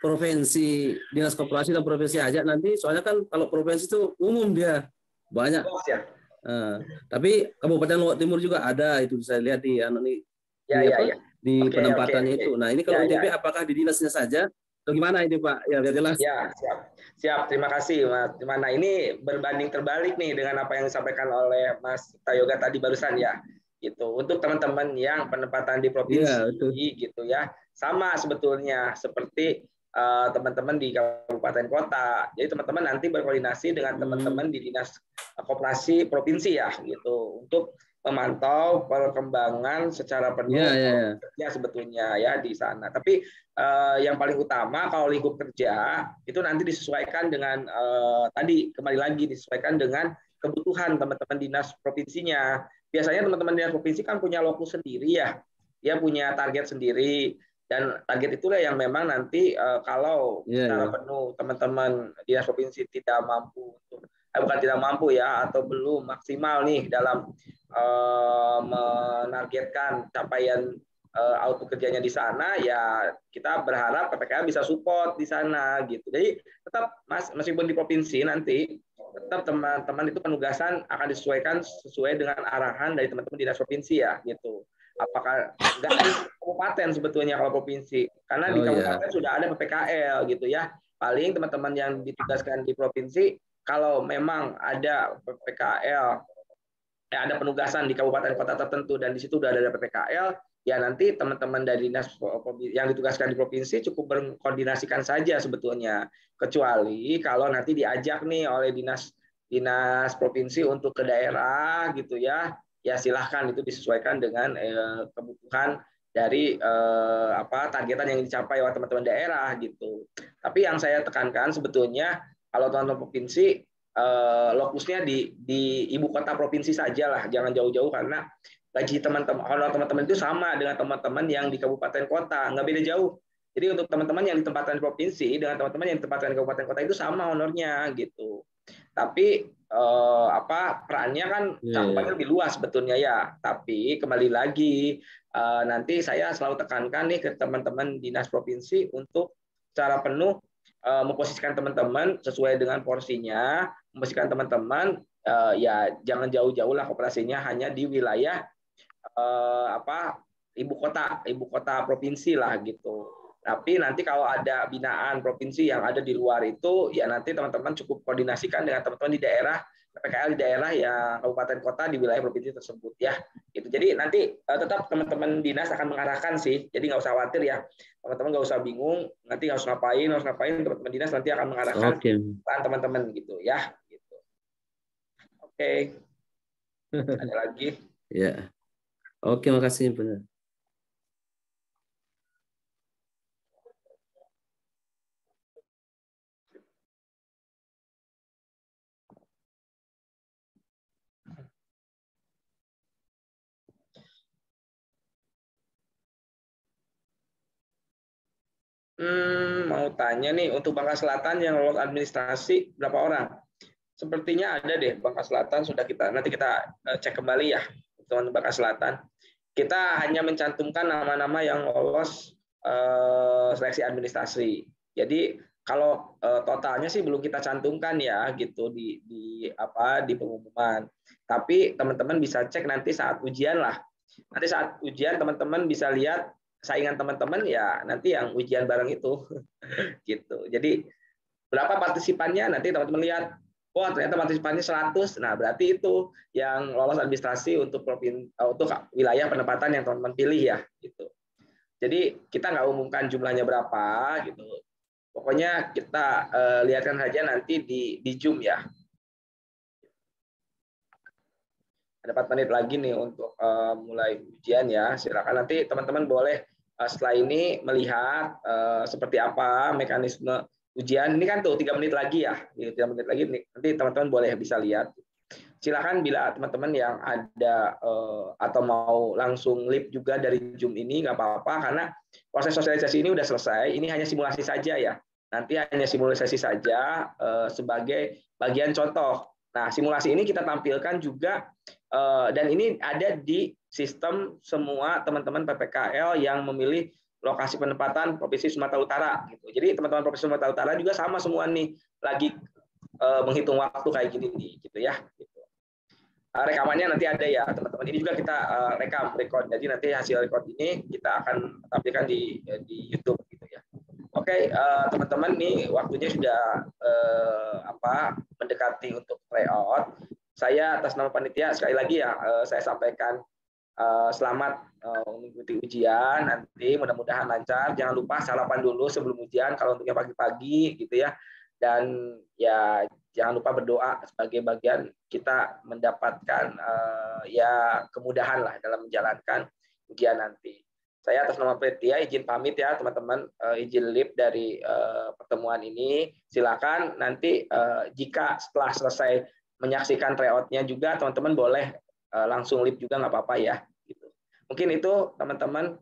provinsi, dinas koperasi dan provinsi aja nanti? Soalnya kan kalau provinsi itu umum dia banyak. Tapi Kabupaten Lombok Timur juga ada, itu bisa lihat di di penempatannya itu. Nah, ini kalau NTB apakah di dinasnya saja? Atau gimana ini Pak? Ya, biar jelas. Ya, siap. Terima kasih, Mas. Dimana ini berbanding terbalik nih dengan apa yang disampaikan oleh Mas Sabta Yoga tadi barusan ya. Gitu. Untuk teman-teman yang penempatan di provinsi gitu ya, sama sebetulnya seperti teman-teman di kabupaten kota. Jadi teman-teman nanti berkoordinasi dengan teman-teman di dinas koperasi provinsi ya gitu untuk memantau perkembangan secara penuh kerja sebetulnya ya di sana. Tapi yang paling utama kalau lingkup kerja itu nanti disesuaikan dengan tadi kembali lagi disesuaikan dengan kebutuhan teman-teman dinas provinsinya. Biasanya teman-teman dinas provinsi kan punya lokus sendiri ya, dia punya target sendiri dan target itulah yang memang nanti kalau secara penuh teman-teman dinas provinsi tidak mampu bukan tidak mampu ya atau belum maksimal nih dalam menargetkan capaian auto kerjanya di sana ya kita berharap PPKM bisa support di sana gitu. Jadi tetap meskipun di provinsi nanti tetap teman-teman itu penugasan akan disesuaikan sesuai dengan arahan dari teman-teman dinas provinsi ya gitu. apakah nggak di kabupaten sebetulnya kalau provinsi, karena di kabupaten sudah ada PPKL gitu ya. Paling teman-teman yang ditugaskan di provinsi, kalau memang ada PPKL, ada penugasan di kabupaten kota tertentu dan di situ sudah ada PPKL, ya nanti teman-teman dari dinas yang ditugaskan di provinsi cukup berkoordinasikan saja sebetulnya. Kecuali kalau nanti diajak nih oleh dinas provinsi untuk ke daerah gitu ya, ya silahkan itu disesuaikan dengan kebutuhan dari targetan yang dicapai oleh teman-teman daerah gitu. Tapi yang saya tekankan sebetulnya kalau teman-teman provinsi lokusnya di ibu kota provinsi saja lah, jangan jauh-jauh karena gaji teman-teman itu sama dengan teman-teman yang di kabupaten kota, nggak beda jauh. Jadi untuk teman-teman yang ditempatkan di provinsi dengan teman-teman yang ditempatkan di kabupaten kota itu sama honornya gitu. Tapi perannya kan cakupannya lebih luas sebetulnya ya. Tapi kembali lagi nanti saya selalu tekankan nih ke teman-teman dinas provinsi untuk secara penuh memposisikan teman-teman sesuai dengan porsinya, memposisikan teman-teman ya jangan jauh-jauh lah operasinya hanya di wilayah ibu kota provinsi lah gitu. Tapi nanti kalau ada binaan provinsi yang ada di luar itu, ya nanti teman-teman cukup koordinasikan dengan teman-teman di daerah, PPKL di daerah yang kabupaten kota di wilayah provinsi tersebut ya. Gitu. Jadi nanti tetap teman-teman dinas akan mengarahkan sih, jadi nggak usah khawatir ya, teman-teman nggak usah bingung, nanti harus ngapain, teman-teman dinas nanti akan mengarahkan teman-teman gitu ya. Gitu. Oke. Ada lagi? Ya. Oke, makasih benar. Mau tanya nih, untuk Bangka Selatan yang lolos administrasi berapa orang? Sepertinya ada deh Bangka Selatan, nanti kita cek kembali ya teman Bangka Selatan. Kita hanya mencantumkan nama-nama yang lolos seleksi administrasi. Jadi kalau totalnya sih belum kita cantumkan ya gitu di pengumuman. Tapi teman-teman bisa cek nanti saat ujian lah. Nanti saat ujian teman-teman bisa lihat saingan teman-teman ya nanti yang ujian bareng itu gitu. Jadi berapa partisipannya nanti teman-teman lihat, wah ternyata partisipannya 100. Nah, berarti itu yang lolos administrasi untuk wilayah penempatan yang teman-teman pilih ya gitu. Jadi kita nggak umumkan jumlahnya berapa gitu. Pokoknya kita lihatkan saja nanti di Zoom ya. Ada 4 menit lagi nih untuk mulai ujian ya. Silakan nanti teman-teman boleh setelah ini melihat seperti apa mekanisme ujian. Ini kan tuh 3 menit lagi ya. 3 menit lagi nanti teman-teman boleh bisa lihat. Silakan bila teman-teman yang ada atau mau langsung live juga dari Zoom ini nggak apa-apa karena proses sosialisasi ini udah selesai. Ini hanya simulasi saja ya. Nanti hanya simulasi saja sebagai bagian contoh. Nah, simulasi ini kita tampilkan juga dan ini ada di sistem semua teman-teman PPKL yang memilih lokasi penempatan Provinsi Sumatera Utara. Gitu. Jadi teman-teman Provinsi Sumatera Utara juga sama semua nih lagi menghitung waktu kayak gini nih, gitu ya. Gitu. Rekamannya nanti ada ya teman-teman. Ini juga kita record. Jadi nanti hasil record ini kita akan tampilkan di YouTube gitu ya. Oke, teman-teman nih waktunya sudah mendekati untuk tryout. Saya atas nama panitia sekali lagi ya saya sampaikan selamat mengikuti ujian nanti mudah-mudahan lancar. Jangan lupa sarapan dulu sebelum ujian kalau untuknya pagi-pagi gitu ya. Dan ya jangan lupa berdoa sebagai bagian kita mendapatkan ya kemudahan lah dalam menjalankan ujian nanti. Saya atas nama panitia izin pamit ya teman-teman, izin live dari pertemuan ini. Silakan nanti jika setelah selesai menyaksikan tryout-nya juga teman-teman boleh langsung live juga nggak apa-apa ya. Gitu. Mungkin itu teman-teman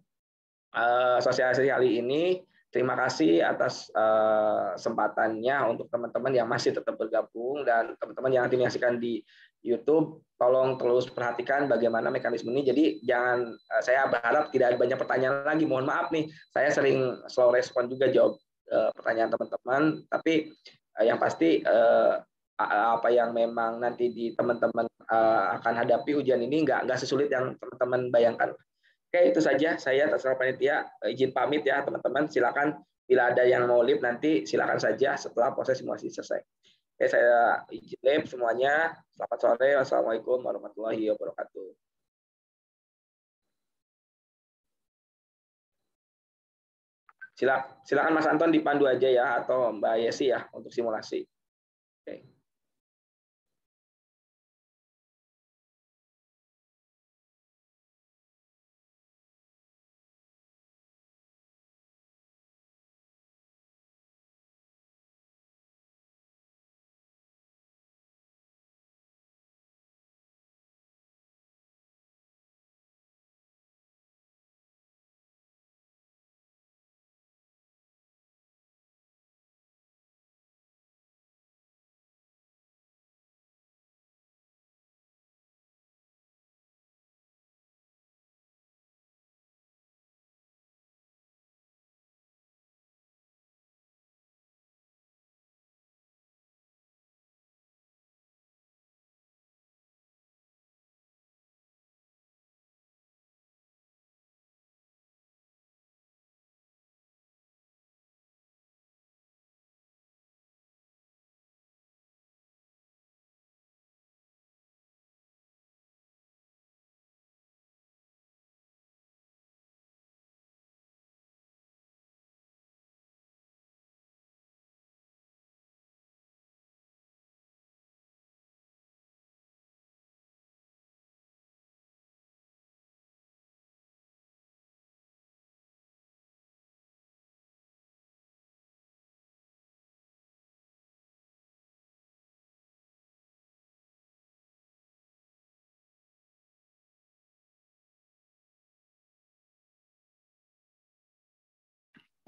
sosialisasi kali ini. Terima kasih atas kesempatannya untuk teman-teman yang masih tetap bergabung dan teman-teman yang nanti menyaksikan di YouTube, tolong terus perhatikan bagaimana mekanisme ini. Jadi jangan, saya berharap tidak ada banyak pertanyaan lagi. Mohon maaf nih, saya sering slow respon juga jawab pertanyaan teman-teman. Tapi yang pasti apa yang memang nanti di teman-teman akan hadapi ujian ini nggak sesulit yang teman-teman bayangkan. Oke, itu saja saya atas nama panitia izin pamit ya teman-teman. Silakan bila ada yang mau live nanti silakan saja setelah proses simulasi selesai. Oke, saya izin live semuanya. Selamat sore. Wassalamualaikum warahmatullahi wabarakatuh. Silakan Mas Anton dipandu aja ya atau Mbak Yesi ya untuk simulasi. Oke.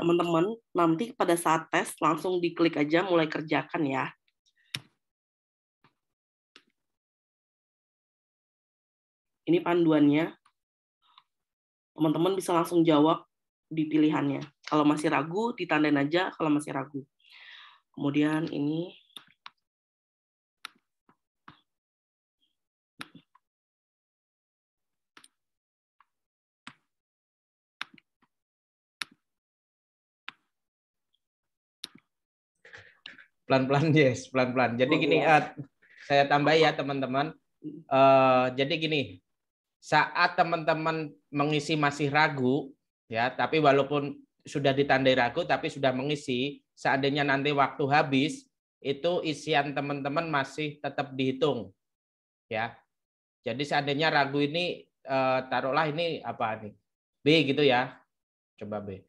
Teman-teman, nanti pada saat tes langsung diklik aja mulai kerjakan ya. Ini panduannya. Teman-teman bisa langsung jawab di pilihannya. Kalau masih ragu, ditandain aja kalau masih ragu. Kemudian ini Pelan-pelan, Yes, pelan-pelan. Jadi gini, saya tambah ya teman-teman. Jadi gini, saat teman-teman mengisi masih ragu, ya, tapi walaupun sudah ditandai ragu, tapi sudah mengisi, seandainya nanti waktu habis, itu isian teman-teman masih tetap dihitung, ya. Jadi seandainya ragu ini, taruhlah ini apa nih, B gitu ya, coba B.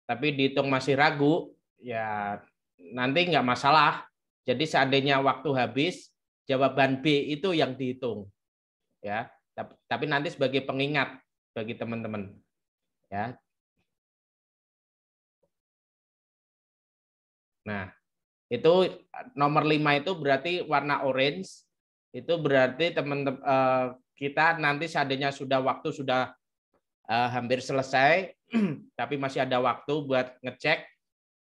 Tapi dihitung masih ragu, ya nanti nggak masalah. Jadi seandainya waktu habis, jawaban B itu yang dihitung, ya. Tapi nanti sebagai pengingat bagi teman-teman, ya. Nah, itu nomor 5 itu berarti warna orange, itu berarti teman-teman kita nanti seandainya waktu sudah hampir selesai, tapi masih ada waktu buat ngecek.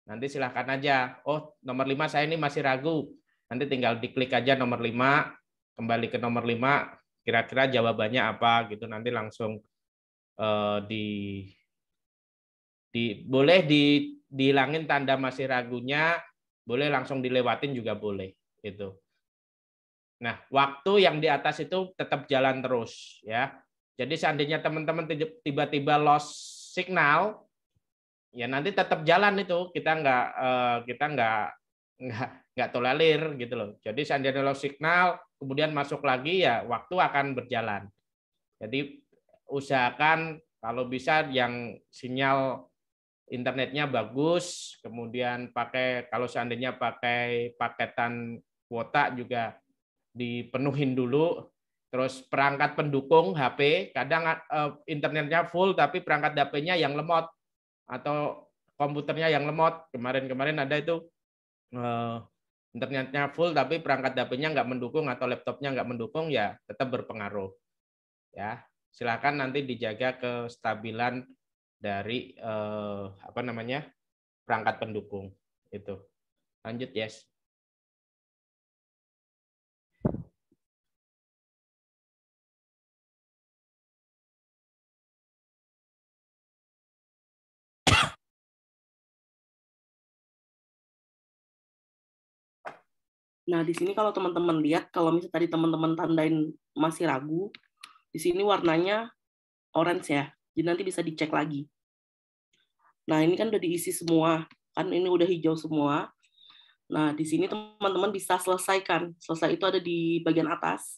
Nanti silahkan aja, oh nomor 5 saya ini masih ragu. Nanti tinggal diklik aja nomor 5, kembali ke nomor 5, kira-kira jawabannya apa gitu. Nanti langsung boleh dihilangin tanda masih ragunya, boleh langsung dilewatin juga boleh. Gitu. Nah, waktu yang di atas itu tetap jalan terus. Ya. Jadi seandainya teman-teman tiba-tiba lost signal, ya nanti tetap jalan itu, kita nggak tolerir gitu loh. Jadi seandainya lost signal kemudian masuk lagi, ya waktu akan berjalan. Jadi usahakan kalau bisa yang sinyal internetnya bagus, kemudian kalau seandainya pakai paketan kuota juga dipenuhin dulu. Terus perangkat pendukung HP, kadang internetnya full tapi perangkat HP-nya yang lemot atau komputernya yang lemot. Kemarin ada itu internetnya full tapi perangkat HP-nya nggak mendukung atau laptopnya nggak mendukung, ya tetap berpengaruh. Ya, silakan nanti dijaga kestabilan dari perangkat pendukung itu. Lanjut, Yes. Nah, di sini kalau teman-teman lihat, kalau misalnya tadi teman-teman tandain masih ragu, di sini warnanya orange ya. Jadi nanti bisa dicek lagi. Nah, ini kan udah diisi semua. Kan ini udah hijau semua. Nah, di sini teman-teman bisa selesaikan. Selesai itu ada di bagian atas.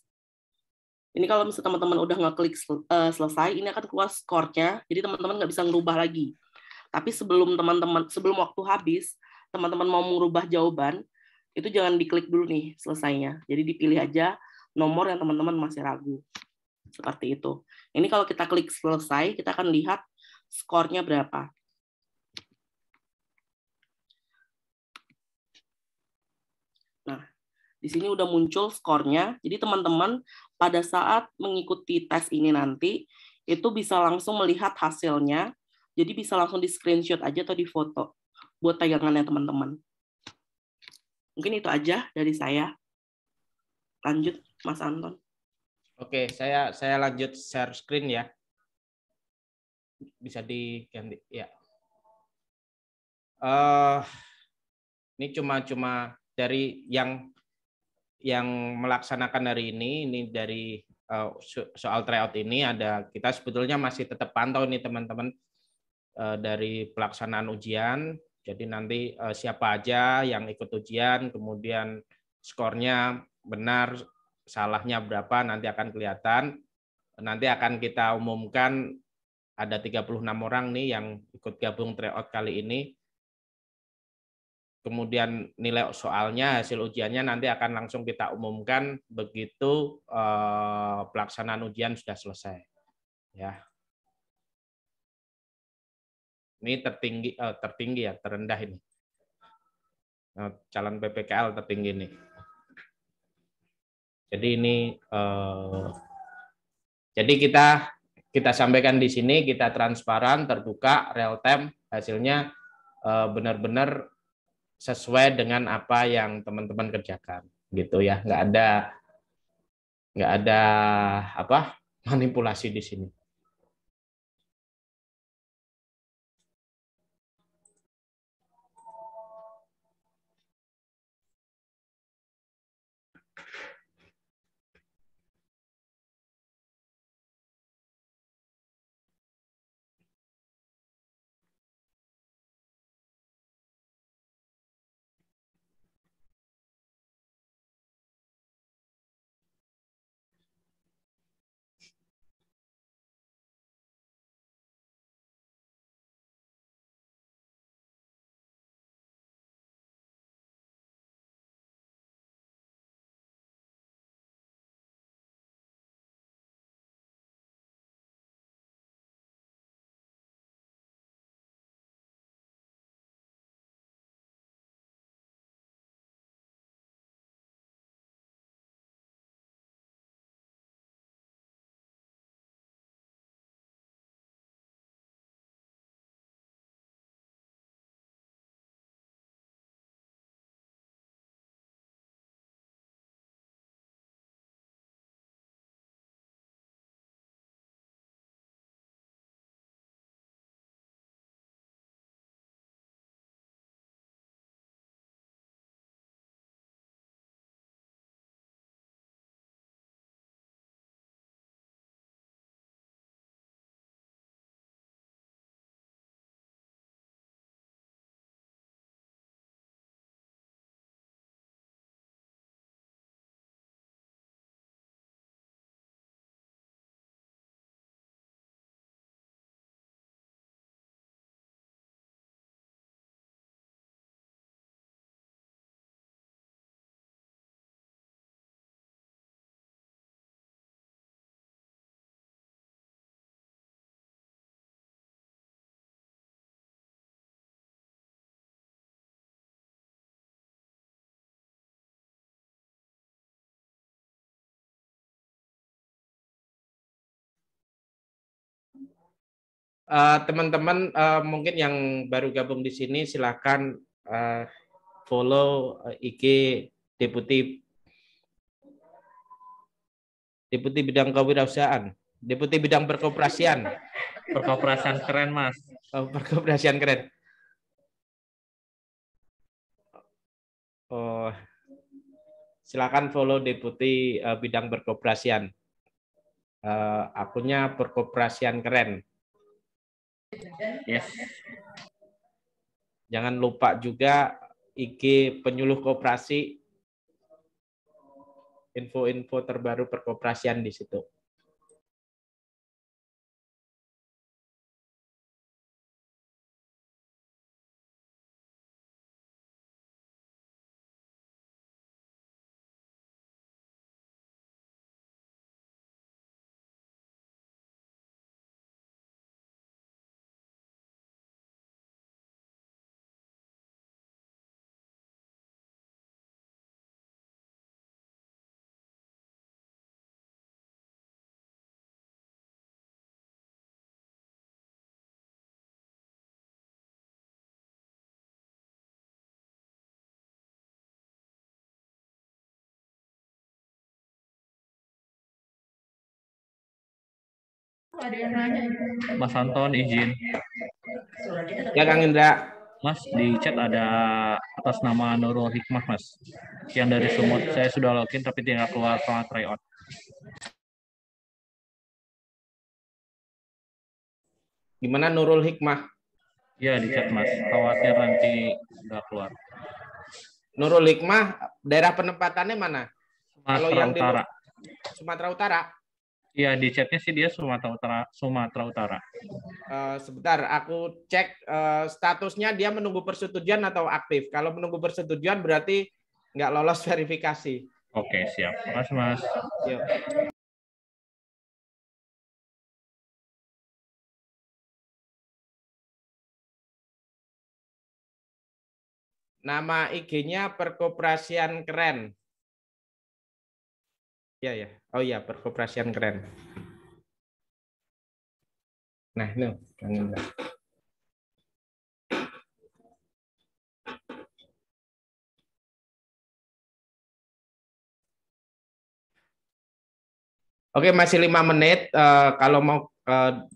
Ini kalau misalnya teman-teman udah ngeklik selesai, ini akan keluar skornya. Jadi teman-teman nggak bisa ngerubah lagi. Tapi sebelum waktu habis, teman-teman mau merubah jawaban, itu jangan diklik dulu nih selesainya. Jadi dipilih aja nomor yang teman-teman masih ragu. Seperti itu. Ini kalau kita klik selesai, kita akan lihat skornya berapa. Nah, di sini udah muncul skornya. Jadi teman-teman pada saat mengikuti tes ini nanti, itu bisa langsung melihat hasilnya. Jadi bisa langsung di screenshot aja atau di foto buat pegangannya teman-teman. Mungkin itu aja dari saya. Lanjut, Mas Anton. Oke, saya lanjut share screen ya. Bisa diganti ya. Ini cuma dari yang melaksanakan hari ini dari soal tryout ini ada, kita sebetulnya masih tetap pantau nih teman-teman dari pelaksanaan ujian. Jadi nanti siapa aja yang ikut ujian, kemudian skornya benar, salahnya berapa, nanti akan kelihatan. Nanti akan kita umumkan, ada 36 orang nih yang ikut gabung tryout kali ini. Kemudian nilai soalnya, hasil ujiannya nanti akan langsung kita umumkan begitu pelaksanaan ujian sudah selesai. Ya. Ini tertinggi ya, terendah ini. Calon PPKL tertinggi ini. Jadi ini jadi kita sampaikan di sini, kita transparan, terbuka, real time, hasilnya benar-benar sesuai dengan apa yang teman-teman kerjakan, gitu ya. Nggak ada apa manipulasi di sini. Teman-teman mungkin yang baru gabung di sini silakan follow IG Deputi Bidang Kewirausahaan, Deputi Bidang Perkoperasian. Perkoperasian keren, Mas. Perkoperasian keren. Oh. Silakan follow Deputi Bidang Perkoperasian. Akunnya Perkoperasian Keren. Yes. Jangan lupa juga IG Penyuluh Koperasi. Info-info terbaru perkoperasian di situ. Mas Anton izin. Ya Kang Indra. Mas, di chat ada atas nama Nurul Hikmah, Mas. Yang dari Sumut. Saya sudah login tapi tidak keluar setelah tryout. Gimana Nurul Hikmah? Ya, di chat, Mas. Khawatir nanti nggak keluar. Nurul Hikmah, daerah penempatannya mana? Kalau Sumatera yang Utara. Sumatera Utara? Iya, di chatnya sih dia Sumatera Utara. Sumatera Utara. Sebentar, aku cek statusnya dia menunggu persetujuan atau aktif. Kalau menunggu persetujuan berarti nggak lolos verifikasi. Oke, siap. Makasih, Mas. Yuk. Nama IG-nya Perkoperasian Keren. Ya ya. Oh iya, Perkoperasian Keren. Nah, ini Kang Indra. Oke, masih 5 menit. Kalau mau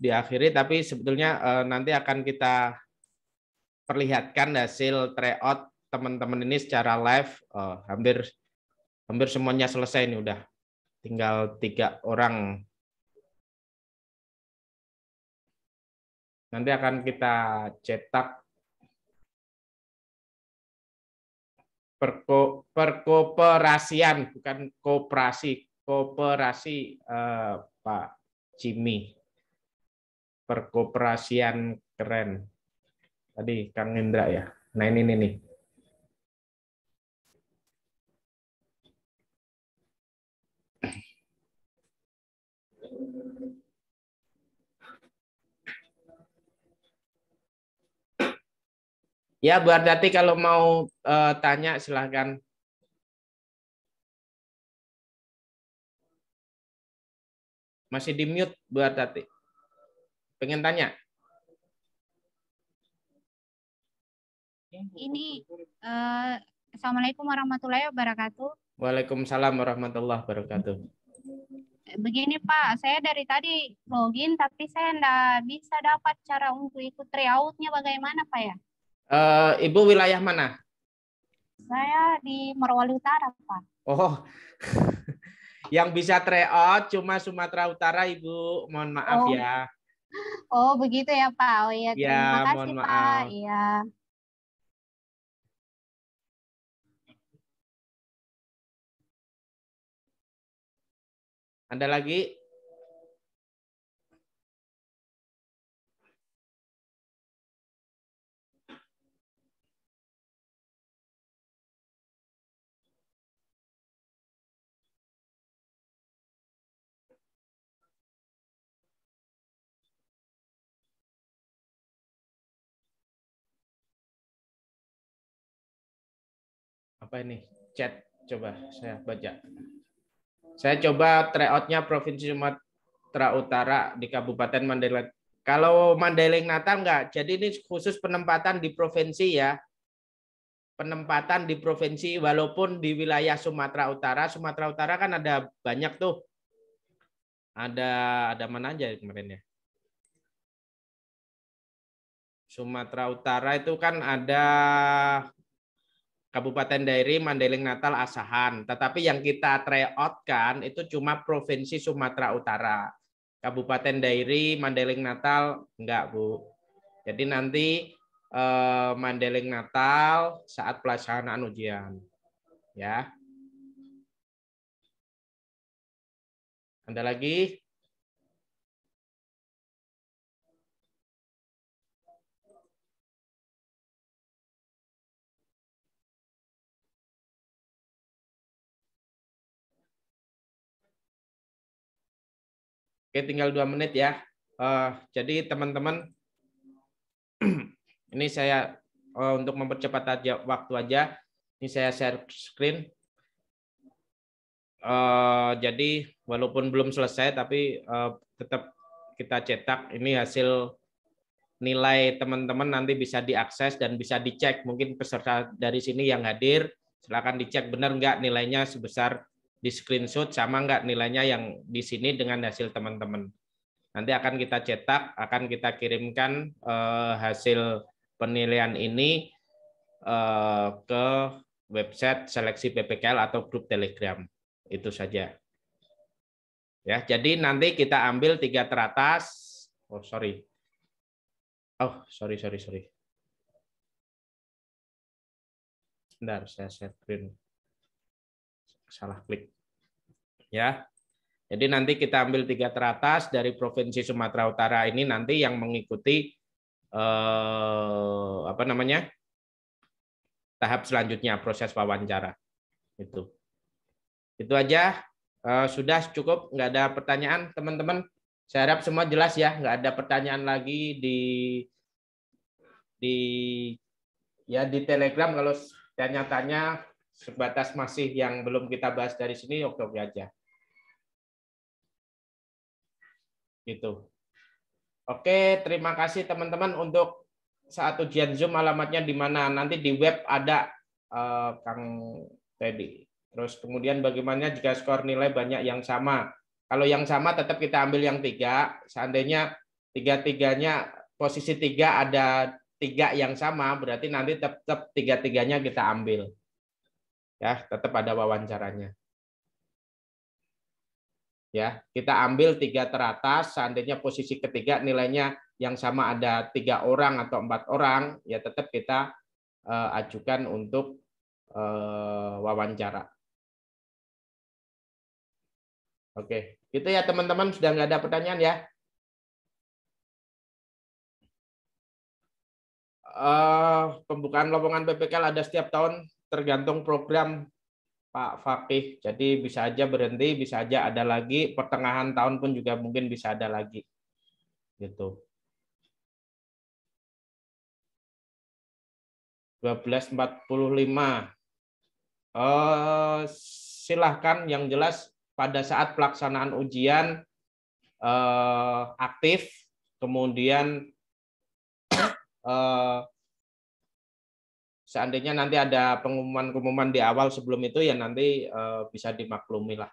diakhiri, tapi sebetulnya nanti akan kita perlihatkan hasil tryout teman-teman ini secara live. Hampir semuanya selesai ini udah. Tinggal 3 orang. Nanti akan kita cetak perkoperasian, bukan koperasi. Koperasi Pak Jimmy. Perkoperasian Keren. Tadi Kang Indra ya. Nah ini nih. Ya, Bu Ardati kalau mau tanya silahkan. Masih di mute Bu Ardati. Pengen tanya? Ini Assalamualaikum warahmatullahi wabarakatuh. Waalaikumsalam warahmatullahi wabarakatuh. Begini Pak, saya dari tadi login tapi saya enggak bisa dapat cara untuk ikut tryout-nya bagaimana Pak ya? Ibu wilayah mana? Saya di Morowali Utara Pak. Oh, yang bisa tryout cuma Sumatera Utara Ibu. Mohon maaf ya. Oh begitu ya Pak. Oh iya terima Ya, kasih mohon Pak. maaf. Iya. Ada lagi? Apa ini? Chat, coba saya baca. Saya coba tryout-nya Provinsi Sumatera Utara di Kabupaten Mandailing. Kalau Mandailing Natal enggak, jadi ini khusus penempatan di provinsi ya. Penempatan di provinsi walaupun di wilayah Sumatera Utara. Sumatera Utara kan ada banyak tuh. Ada mana aja kemarin ya? Sumatera Utara itu kan ada Kabupaten Dairi, Mandailing Natal, Asahan. Tetapi yang kita tryout-kan itu cuma Provinsi Sumatera Utara. Kabupaten Dairi, Mandailing Natal, enggak, Bu. Jadi nanti Mandailing Natal saat pelaksanaan ujian. Ya. Ada lagi? Oke, tinggal 2 menit ya. Jadi teman-teman, ini saya untuk mempercepat aja waktu aja, ini saya share screen. Jadi walaupun belum selesai, tapi tetap kita cetak. Ini hasil nilai teman-teman, nanti bisa diakses dan bisa dicek. Mungkin peserta dari sini yang hadir, silakan dicek benar nggak nilainya sebesar di screenshot, sama nggak nilainya yang di sini dengan hasil teman-teman. Nanti akan kita cetak, akan kita kirimkan hasil penilaian ini ke website seleksi PPKL atau grup Telegram. Itu saja. Ya, jadi nanti kita ambil 3 teratas. Oh, sorry. Bentar, saya share screen. Salah klik. Ya. Jadi nanti kita ambil 3 teratas dari Provinsi Sumatera Utara ini, nanti yang mengikuti tahap selanjutnya, proses wawancara. Itu aja. Sudah cukup, nggak ada pertanyaan teman-teman. Saya harap semua jelas ya, nggak ada pertanyaan lagi di Telegram. Kalau tanya-tanya sebatas masih yang belum kita bahas dari sini, oke aja. Gitu. Oke, terima kasih teman-teman. Untuk saat ujian Zoom alamatnya di mana? Nanti di web ada, Kang Teddy. Terus kemudian bagaimana jika skor nilai banyak yang sama? Kalau yang sama tetap kita ambil yang 3. Seandainya 3-3-nya posisi 3 ada 3 yang sama, berarti nanti tetap 3-3-nya kita ambil. Ya, tetap ada wawancaranya. Ya, kita ambil 3 teratas, seandainya posisi ketiga nilainya yang sama ada 3 orang atau 4 orang, ya tetap kita ajukan untuk wawancara. Oke, gitu ya teman-teman, sudah nggak ada pertanyaan ya. Pembukaan lowongan PPKL ada setiap tahun, tergantung program Pak Fakih. Jadi bisa aja berhenti, bisa aja ada lagi, pertengahan tahun pun juga mungkin bisa ada lagi. Gitu. 12.45. Silahkan, yang jelas pada saat pelaksanaan ujian aktif, kemudian seandainya nanti ada pengumuman di awal sebelum itu, ya nanti bisa dimaklumi lah.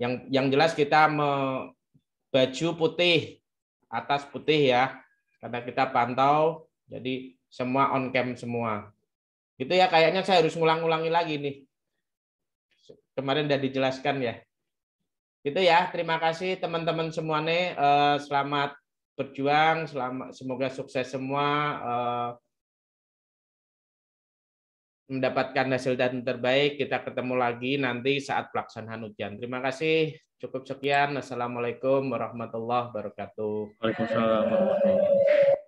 Yang jelas kita baju putih, atas putih ya, karena kita pantau, jadi semua on cam semua. Gitu ya, kayaknya saya harus ngulang-ulangi lagi nih. Kemarin udah dijelaskan ya. Gitu ya, terima kasih teman-teman semuanya. Selamat berjuang, semoga sukses semua. Mendapatkan hasil dan terbaik. Kita ketemu lagi nanti saat pelaksanaan ujian. Terima kasih. Cukup sekian. Assalamualaikum warahmatullahi wabarakatuh. Waalaikumsalam warahmatullahi wabarakatuh.